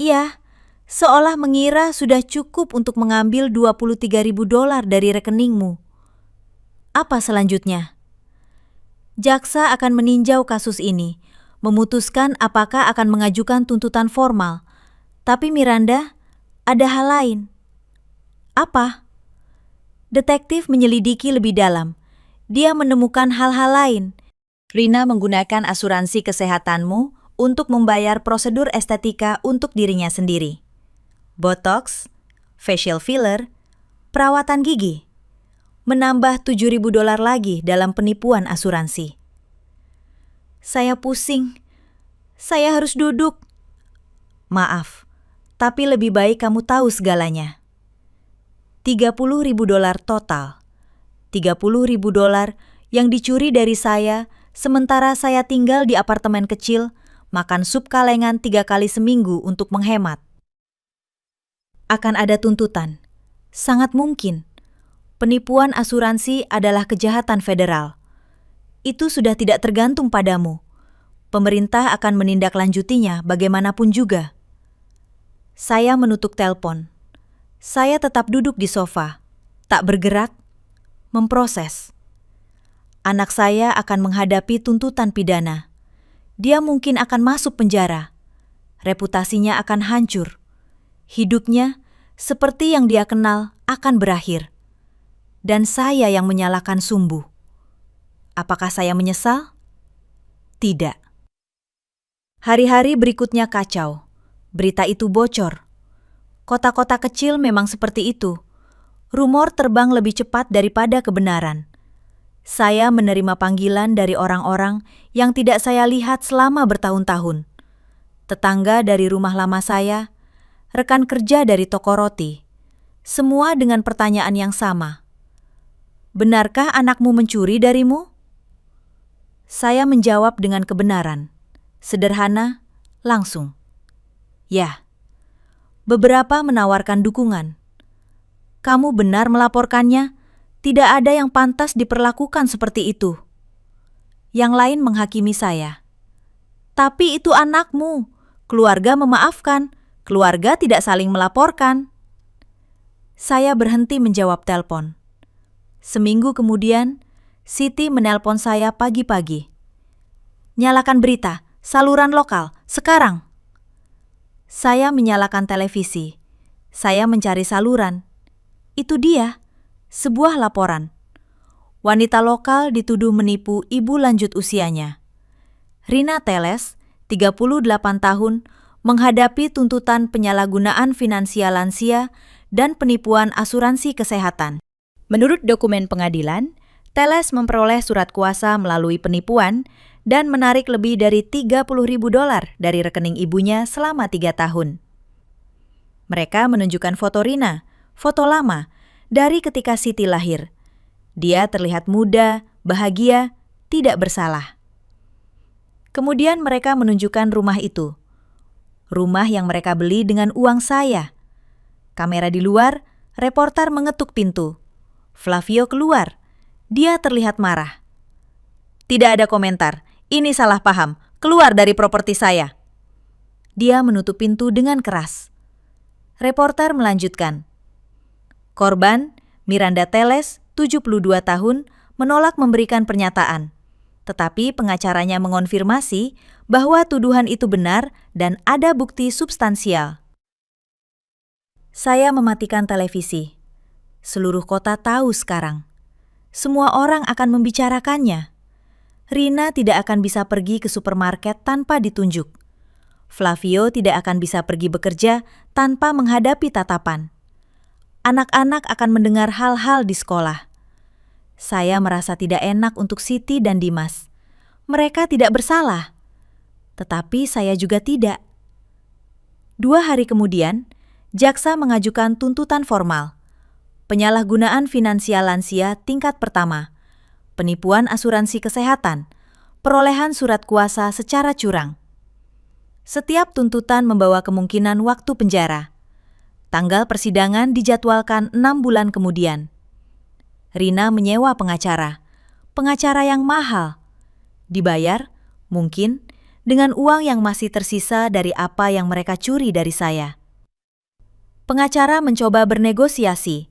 Iya, seolah mengira sudah cukup untuk mengambil $23.000 dari rekeningmu. Apa selanjutnya? Jaksa akan meninjau kasus ini, memutuskan apakah akan mengajukan tuntutan formal. Tapi Miranda, ada hal lain. Apa? Detektif menyelidiki lebih dalam. Dia menemukan hal-hal lain. Rina menggunakan asuransi kesehatanmu untuk membayar prosedur estetika untuk dirinya sendiri. Botox, facial filler, perawatan gigi. Menambah $7.000 lagi dalam penipuan asuransi. Saya pusing. Saya harus duduk. Maaf, tapi lebih baik kamu tahu segalanya. $30.000 total. $30.000 yang dicuri dari saya sementara saya tinggal di apartemen kecil, makan sup kalengan 3 kali seminggu untuk menghemat. Akan ada tuntutan. Sangat mungkin. Penipuan asuransi adalah kejahatan federal. Itu sudah tidak tergantung padamu. Pemerintah akan menindaklanjutinya bagaimanapun juga. Saya menutup telepon. Saya tetap duduk di sofa, tak bergerak, memproses. Anak saya akan menghadapi tuntutan pidana. Dia mungkin akan masuk penjara. Reputasinya akan hancur. Hidupnya, seperti yang dia kenal, akan berakhir. Dan saya yang menyalahkan sumbu. Apakah saya menyesal? Tidak. Hari-hari berikutnya kacau. Berita itu bocor. Kota-kota kecil memang seperti itu. Rumor terbang lebih cepat daripada kebenaran. Saya menerima panggilan dari orang-orang yang tidak saya lihat selama bertahun-tahun. Tetangga dari rumah lama saya, rekan kerja dari toko roti. Semua dengan pertanyaan yang sama. Benarkah anakmu mencuri darimu? Saya menjawab dengan kebenaran. Sederhana, langsung. Ya. Beberapa menawarkan dukungan. Kamu benar melaporkannya? Tidak ada yang pantas diperlakukan seperti itu. Yang lain menghakimi saya. Tapi itu anakmu. Keluarga memaafkan. Keluarga tidak saling melaporkan. Saya berhenti menjawab telepon. Seminggu kemudian, Siti menelpon saya pagi-pagi. Nyalakan berita, saluran lokal, sekarang. Saya menyalakan televisi. Saya mencari saluran. Itu dia, sebuah laporan. Wanita lokal dituduh menipu ibu lanjut usianya. Rina Teles, 38 tahun, menghadapi tuntutan penyalahgunaan finansial lansia dan penipuan asuransi kesehatan. Menurut dokumen pengadilan, Teles memperoleh surat kuasa melalui penipuan dan menarik lebih dari $30.000 dari rekening ibunya selama 3 tahun. Mereka menunjukkan foto Rina, foto lama, dari ketika Siti lahir. Dia terlihat muda, bahagia, tidak bersalah. Kemudian mereka menunjukkan rumah itu. Rumah yang mereka beli dengan uang saya. Kamera di luar, reporter mengetuk pintu. Flavio keluar. Dia terlihat marah. Tidak ada komentar. Ini salah paham. Keluar dari properti saya. Dia menutup pintu dengan keras. Reporter melanjutkan. Korban, Miranda Teles, 72 tahun, menolak memberikan pernyataan. Tetapi pengacaranya mengonfirmasi bahwa tuduhan itu benar dan ada bukti substansial. Saya mematikan televisi. Seluruh kota tahu sekarang. Semua orang akan membicarakannya. Rina tidak akan bisa pergi ke supermarket tanpa ditunjuk. Flavio tidak akan bisa pergi bekerja tanpa menghadapi tatapan. Anak-anak akan mendengar hal-hal di sekolah. Saya merasa tidak enak untuk Siti dan Dimas. Mereka tidak bersalah. Tetapi saya juga tidak. 2 hari kemudian, jaksa mengajukan tuntutan formal. Penyalahgunaan finansial lansia tingkat pertama, penipuan asuransi kesehatan, perolehan surat kuasa secara curang. Setiap tuntutan membawa kemungkinan waktu penjara. Tanggal persidangan dijadwalkan 6 bulan kemudian. Rina menyewa pengacara yang mahal. Dibayar, mungkin, dengan uang yang masih tersisa dari apa yang mereka curi dari saya. Pengacara mencoba bernegosiasi,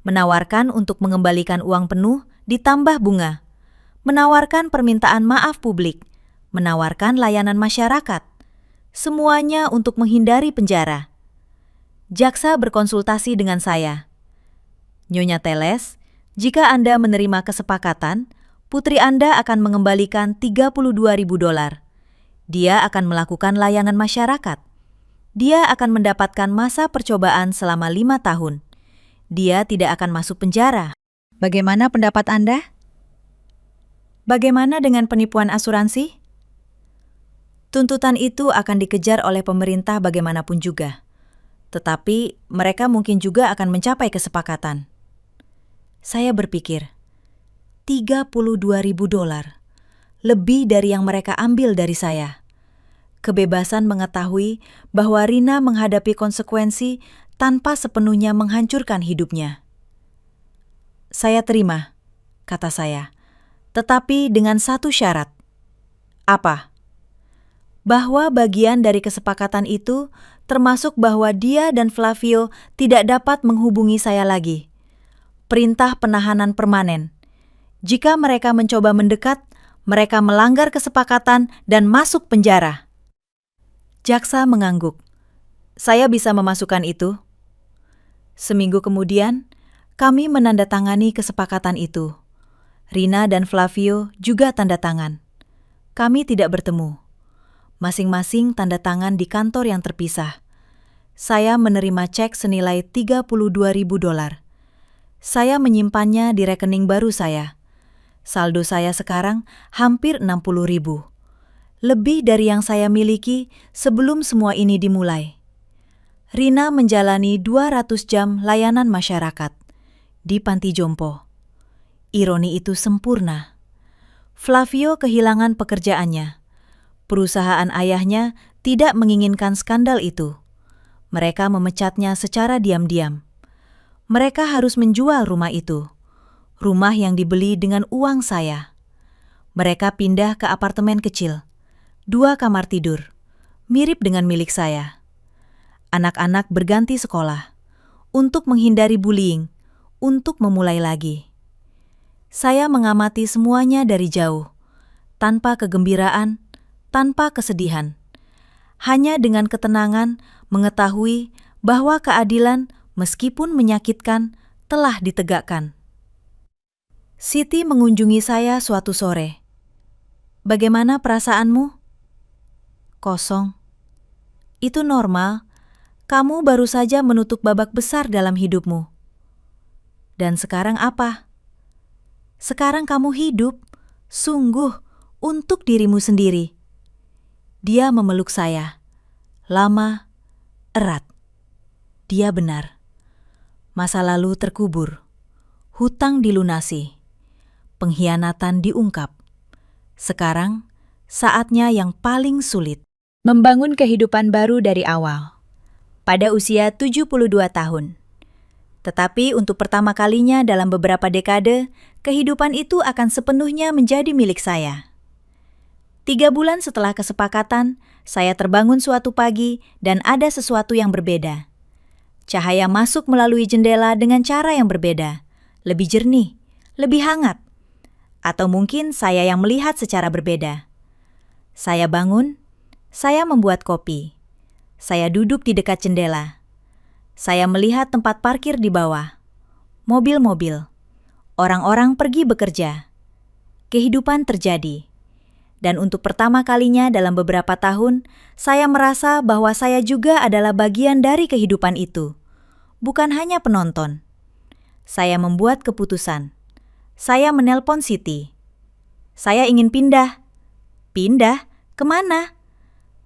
menawarkan untuk mengembalikan uang penuh ditambah bunga, menawarkan permintaan maaf publik, menawarkan layanan masyarakat, semuanya untuk menghindari penjara. Jaksa berkonsultasi dengan saya. Nyonya Teles, jika Anda menerima kesepakatan, putri Anda akan mengembalikan $32.000. Dia akan melakukan layanan masyarakat. Dia akan mendapatkan masa percobaan selama 5 tahun. Dia tidak akan masuk penjara. Bagaimana pendapat Anda? Bagaimana dengan penipuan asuransi? Tuntutan itu akan dikejar oleh pemerintah bagaimanapun juga. Tetapi mereka mungkin juga akan mencapai kesepakatan. Saya berpikir, $32.000, lebih dari yang mereka ambil dari saya. Kebebasan mengetahui bahwa Rina menghadapi konsekuensi tanpa sepenuhnya menghancurkan hidupnya. Saya terima, kata saya, tetapi dengan satu syarat. Apa? Bahwa bagian dari kesepakatan itu termasuk bahwa dia dan Flavio tidak dapat menghubungi saya lagi. Perintah penahanan permanen. Jika mereka mencoba mendekat, mereka melanggar kesepakatan dan masuk penjara. Jaksa mengangguk. Saya bisa memasukkan itu. Seminggu kemudian, kami menandatangani kesepakatan itu. Rina dan Flavio juga tanda tangan. Kami tidak bertemu. Masing-masing tanda tangan di kantor yang terpisah. Saya menerima cek senilai $32.000. Saya menyimpannya di rekening baru saya. Saldo saya sekarang hampir $60.000. Lebih dari yang saya miliki sebelum semua ini dimulai. Rina menjalani 200 jam layanan masyarakat di panti jompo. Ironi itu sempurna. Flavio kehilangan pekerjaannya. Perusahaan ayahnya tidak menginginkan skandal itu. Mereka memecatnya secara diam-diam. Mereka harus menjual rumah itu. Rumah yang dibeli dengan uang saya. Mereka pindah ke apartemen kecil. 2 kamar tidur. Mirip dengan milik saya. Anak-anak berganti sekolah. Untuk menghindari bullying. Untuk memulai lagi. Saya mengamati semuanya dari jauh. Tanpa kegembiraan, tanpa kesedihan. Hanya dengan ketenangan mengetahui bahwa keadilan meskipun menyakitkan telah ditegakkan. Siti mengunjungi saya suatu sore. Bagaimana perasaanmu? Kosong. Itu normal, Kamu baru saja menutup babak besar dalam hidupmu. Dan sekarang apa? Sekarang kamu hidup, sungguh, untuk dirimu sendiri. Dia memeluk saya. Lama, erat. Dia benar. Masa lalu terkubur. Hutang dilunasi. Pengkhianatan diungkap. Sekarang, saatnya yang paling sulit. Membangun kehidupan baru dari awal. Pada usia 72 tahun. Tetapi untuk pertama kalinya dalam beberapa dekade, kehidupan itu akan sepenuhnya menjadi milik saya. 3 bulan setelah kesepakatan, saya terbangun suatu pagi dan ada sesuatu yang berbeda. Cahaya masuk melalui jendela dengan cara yang berbeda, lebih jernih, lebih hangat. Atau mungkin saya yang melihat secara berbeda. Saya bangun, saya membuat kopi. Saya duduk di dekat jendela. Saya melihat tempat parkir di bawah. Mobil-mobil. Orang-orang pergi bekerja. Kehidupan terjadi. Dan untuk pertama kalinya dalam beberapa tahun, saya merasa bahwa saya juga adalah bagian dari kehidupan itu. Bukan hanya penonton. Saya membuat keputusan. Saya menelpon Siti. Saya ingin pindah. Pindah? Kemana?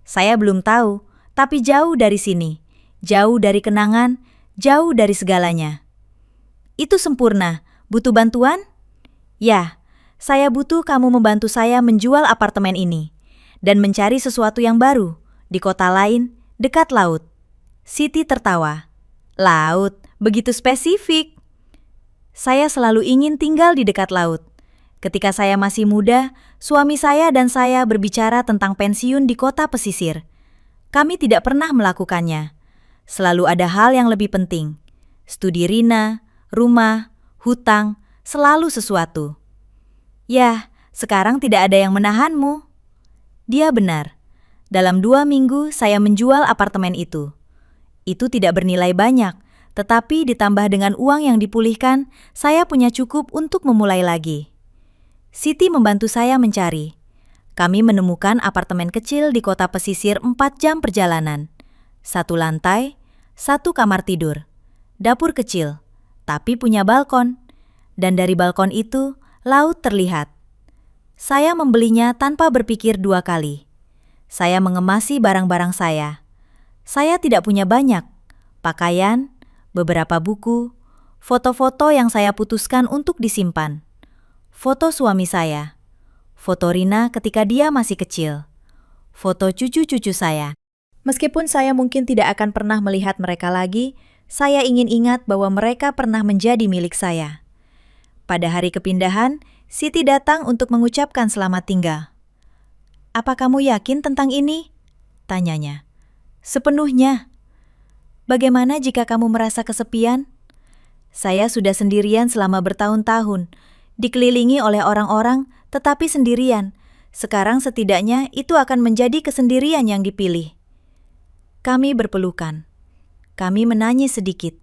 Saya belum tahu, tapi jauh dari sini. Jauh dari kenangan, jauh dari segalanya. Itu sempurna. Butuh bantuan? Ya, saya butuh kamu membantu saya menjual apartemen ini dan mencari sesuatu yang baru di kota lain, dekat laut. Siti tertawa. Laut, begitu spesifik. Saya selalu ingin tinggal di dekat laut. Ketika saya masih muda, suami saya dan saya berbicara tentang pensiun di kota pesisir. Kami tidak pernah melakukannya. Selalu ada hal yang lebih penting. Studi Rina, rumah, hutang, selalu sesuatu. Ya, sekarang tidak ada yang menahanmu. Dia benar. Dalam 2 minggu saya menjual apartemen itu. Itu tidak bernilai banyak, tetapi ditambah dengan uang yang dipulihkan, saya punya cukup untuk memulai lagi. Siti membantu saya mencari. Kami menemukan apartemen kecil di kota pesisir 4 jam perjalanan. 1 lantai, 1 kamar tidur, dapur kecil, tapi punya balkon. Dan dari balkon itu, laut terlihat. Saya membelinya tanpa berpikir 2 kali. Saya mengemasi barang-barang saya. Saya tidak punya banyak. Pakaian, beberapa buku, foto-foto yang saya putuskan untuk disimpan. Foto suami saya. Foto Rina ketika dia masih kecil. Foto cucu-cucu saya. Meskipun saya mungkin tidak akan pernah melihat mereka lagi, saya ingin ingat bahwa mereka pernah menjadi milik saya. Pada hari kepindahan, Siti datang untuk mengucapkan selamat tinggal. "Apa kamu yakin tentang ini?" tanyanya. "Sepenuhnya." "Bagaimana jika kamu merasa kesepian?" "Saya sudah sendirian selama bertahun-tahun, dikelilingi oleh orang-orang, tetapi sendirian. Sekarang setidaknya itu akan menjadi kesendirian yang dipilih." Kami berpelukan. Kami menangis sedikit,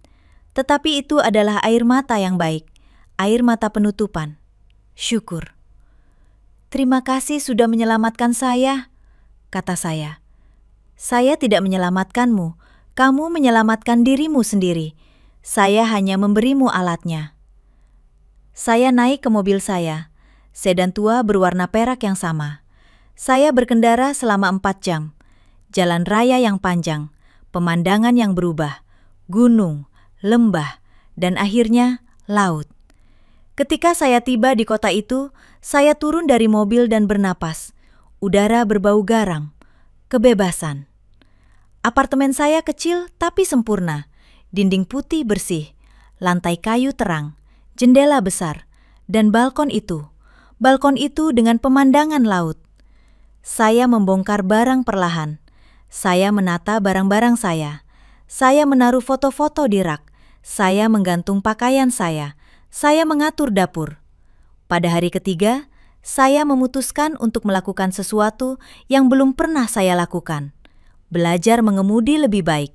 tetapi itu adalah air mata yang baik, air mata penutupan. Syukur. "Terima kasih sudah menyelamatkan saya," kata saya. "Saya tidak menyelamatkanmu, kamu menyelamatkan dirimu sendiri. Saya hanya memberimu alatnya." Saya naik ke mobil saya, sedan tua berwarna perak yang sama. Saya berkendara selama 4 jam. Jalan raya yang panjang, pemandangan yang berubah, gunung, lembah, dan akhirnya laut. Ketika saya tiba di kota itu, saya turun dari mobil dan bernapas. Udara berbau garam, kebebasan. Apartemen saya kecil tapi sempurna, dinding putih bersih, lantai kayu terang, jendela besar, dan balkon itu dengan pemandangan laut. Saya membongkar barang perlahan. Saya menata barang-barang saya. Saya menaruh foto-foto di rak. Saya menggantung pakaian saya. Saya mengatur dapur. Pada hari ketiga, saya memutuskan untuk melakukan sesuatu yang belum pernah saya lakukan. Belajar mengemudi lebih baik.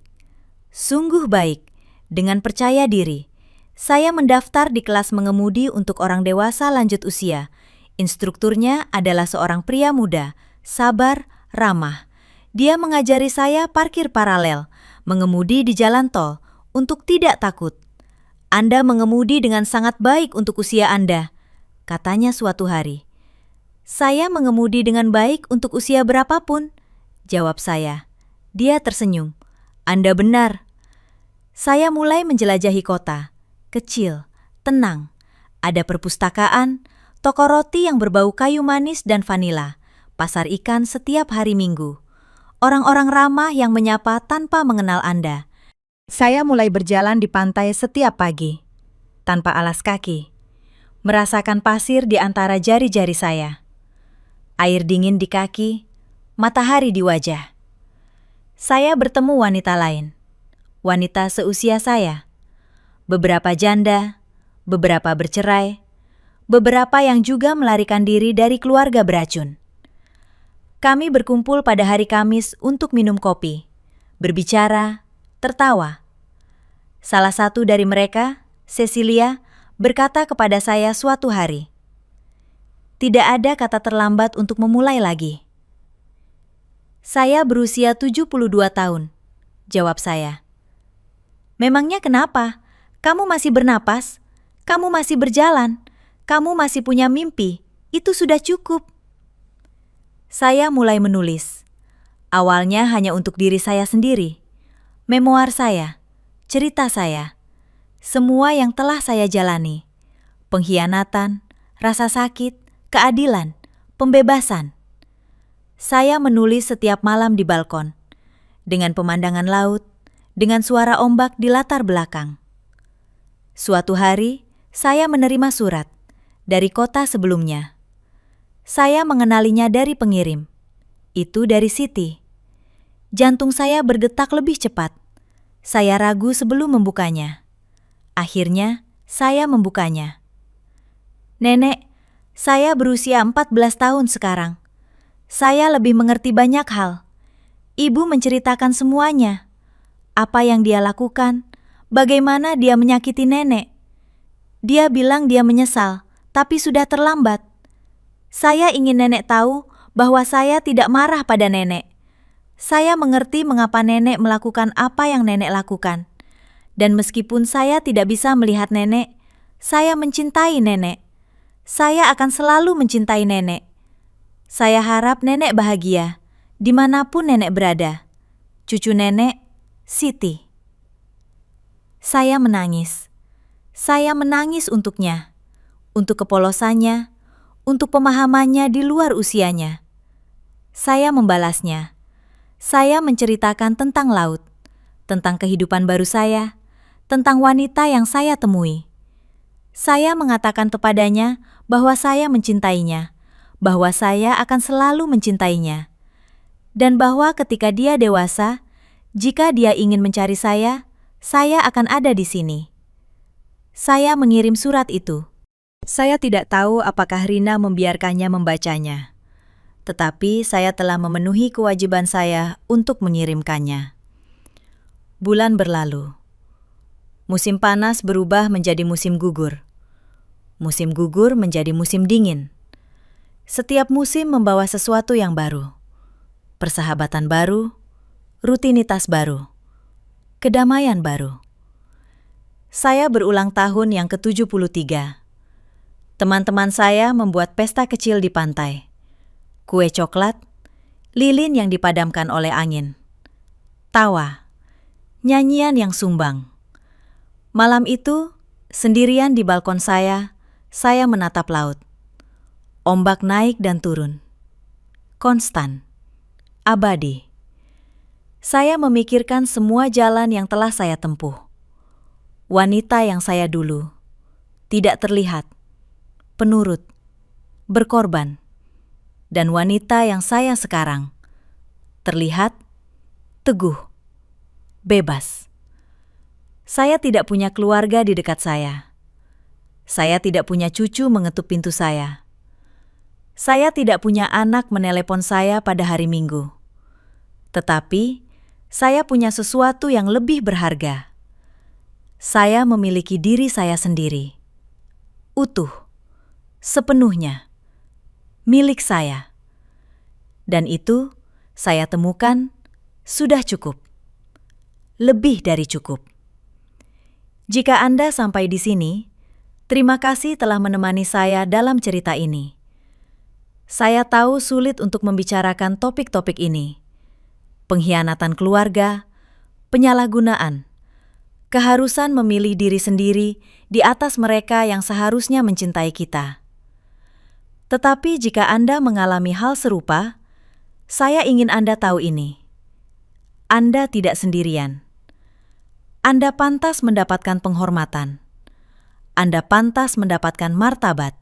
Sungguh baik, dengan percaya diri. Saya mendaftar di kelas mengemudi untuk orang dewasa lanjut usia. Instrukturnya adalah seorang pria muda, sabar, ramah. Dia mengajari saya parkir paralel, mengemudi di jalan tol untuk tidak takut. Anda mengemudi dengan sangat baik untuk usia Anda, katanya suatu hari. Saya mengemudi dengan baik untuk usia berapapun, jawab saya. Dia tersenyum. Anda benar. Saya mulai menjelajahi kota. Kecil, tenang. Ada perpustakaan, toko roti yang berbau kayu manis dan vanila, pasar ikan setiap hari Minggu. Orang-orang ramah yang menyapa tanpa mengenal Anda. Saya mulai berjalan di pantai setiap pagi, tanpa alas kaki, merasakan pasir di antara jari-jari saya. Air dingin di kaki, matahari di wajah. Saya bertemu wanita lain, wanita seusia saya. Beberapa janda, beberapa bercerai, beberapa yang juga melarikan diri dari keluarga beracun. Kami berkumpul pada hari Kamis untuk minum kopi, berbicara, tertawa. Salah satu dari mereka, Cecilia, berkata kepada saya suatu hari, "Tidak ada kata terlambat untuk memulai lagi." Saya berusia 72 tahun, jawab saya. Memangnya kenapa? Kamu masih bernapas, kamu masih berjalan, kamu masih punya mimpi, itu sudah cukup. Saya mulai menulis. Awalnya hanya untuk diri saya sendiri. Memoar saya, cerita saya, semua yang telah saya jalani. Pengkhianatan, rasa sakit, keadilan, pembebasan. Saya menulis setiap malam di balkon, dengan pemandangan laut, dengan suara ombak di latar belakang. Suatu hari, saya menerima surat dari kota sebelumnya. Saya mengenalinya dari pengirim. Itu dari Siti. Jantung saya berdetak lebih cepat. Saya ragu sebelum membukanya. Akhirnya, saya membukanya. Nenek, saya berusia 14 tahun sekarang. Saya lebih mengerti banyak hal. Ibu menceritakan semuanya. Apa yang dia lakukan, bagaimana dia menyakiti nenek. Dia bilang dia menyesal, tapi sudah terlambat. Saya ingin nenek tahu bahwa saya tidak marah pada nenek. Saya mengerti mengapa nenek melakukan apa yang nenek lakukan. Dan meskipun saya tidak bisa melihat nenek, saya mencintai nenek. Saya akan selalu mencintai nenek. Saya harap nenek bahagia, dimanapun nenek berada. Cucu nenek, Siti. Saya menangis. Saya menangis untuknya, untuk kepolosannya, untuk pemahamannya di luar usianya. Saya membalasnya. Saya menceritakan tentang laut, tentang kehidupan baru saya, tentang wanita yang saya temui. Saya mengatakan kepadanya bahwa saya mencintainya, bahwa saya akan selalu mencintainya, dan bahwa ketika dia dewasa, jika dia ingin mencari saya akan ada di sini. Saya mengirim surat itu. Saya tidak tahu apakah Rina membiarkannya membacanya, tetapi saya telah memenuhi kewajiban saya untuk mengirimkannya. Bulan berlalu. Musim panas berubah menjadi musim gugur. Musim gugur menjadi musim dingin. Setiap musim membawa sesuatu yang baru. Persahabatan baru, rutinitas baru, kedamaian baru. Saya berulang tahun yang ke-73. Teman-teman saya membuat pesta kecil di pantai. Kue coklat, lilin yang dipadamkan oleh angin, tawa, nyanyian yang sumbang. Malam itu, sendirian di balkon saya menatap laut. Ombak naik dan turun. Konstan, abadi. Saya memikirkan semua jalan yang telah saya tempuh. Wanita yang saya dulu, tidak terlihat, penurut, berkorban, dan wanita yang saya sekarang, terlihat, teguh, bebas. Saya tidak punya keluarga di dekat saya. Saya tidak punya cucu mengetuk pintu saya. Saya tidak punya anak menelepon saya pada hari Minggu. Tetapi, saya punya sesuatu yang lebih berharga. Saya memiliki diri saya sendiri, utuh, sepenuhnya, milik saya. Dan itu saya temukan sudah cukup. lebih dari cukup. Jika Anda sampai di sini, terima kasih telah menemani saya dalam cerita ini. Saya tahu sulit untuk membicarakan topik-topik ini. Pengkhianatan keluarga, penyalahgunaan, keharusan memilih diri sendiri di atas mereka yang seharusnya mencintai kita. Tetapi jika Anda mengalami hal serupa, saya ingin Anda tahu ini. Anda tidak sendirian. Anda pantas mendapatkan penghormatan. Anda pantas mendapatkan martabat.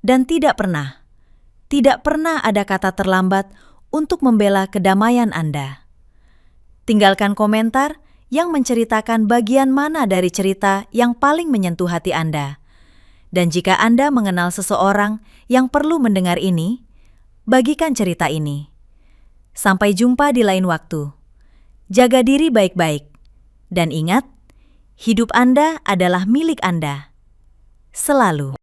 Dan tidak pernah ada kata terlambat untuk membela kedamaian Anda. Tinggalkan komentar yang menceritakan bagian mana dari cerita yang paling menyentuh hati Anda. Dan jika Anda mengenal seseorang yang perlu mendengar ini, bagikan cerita ini. Sampai jumpa di lain waktu. Jaga diri baik-baik. Dan ingat, hidup Anda adalah milik Anda. Selalu.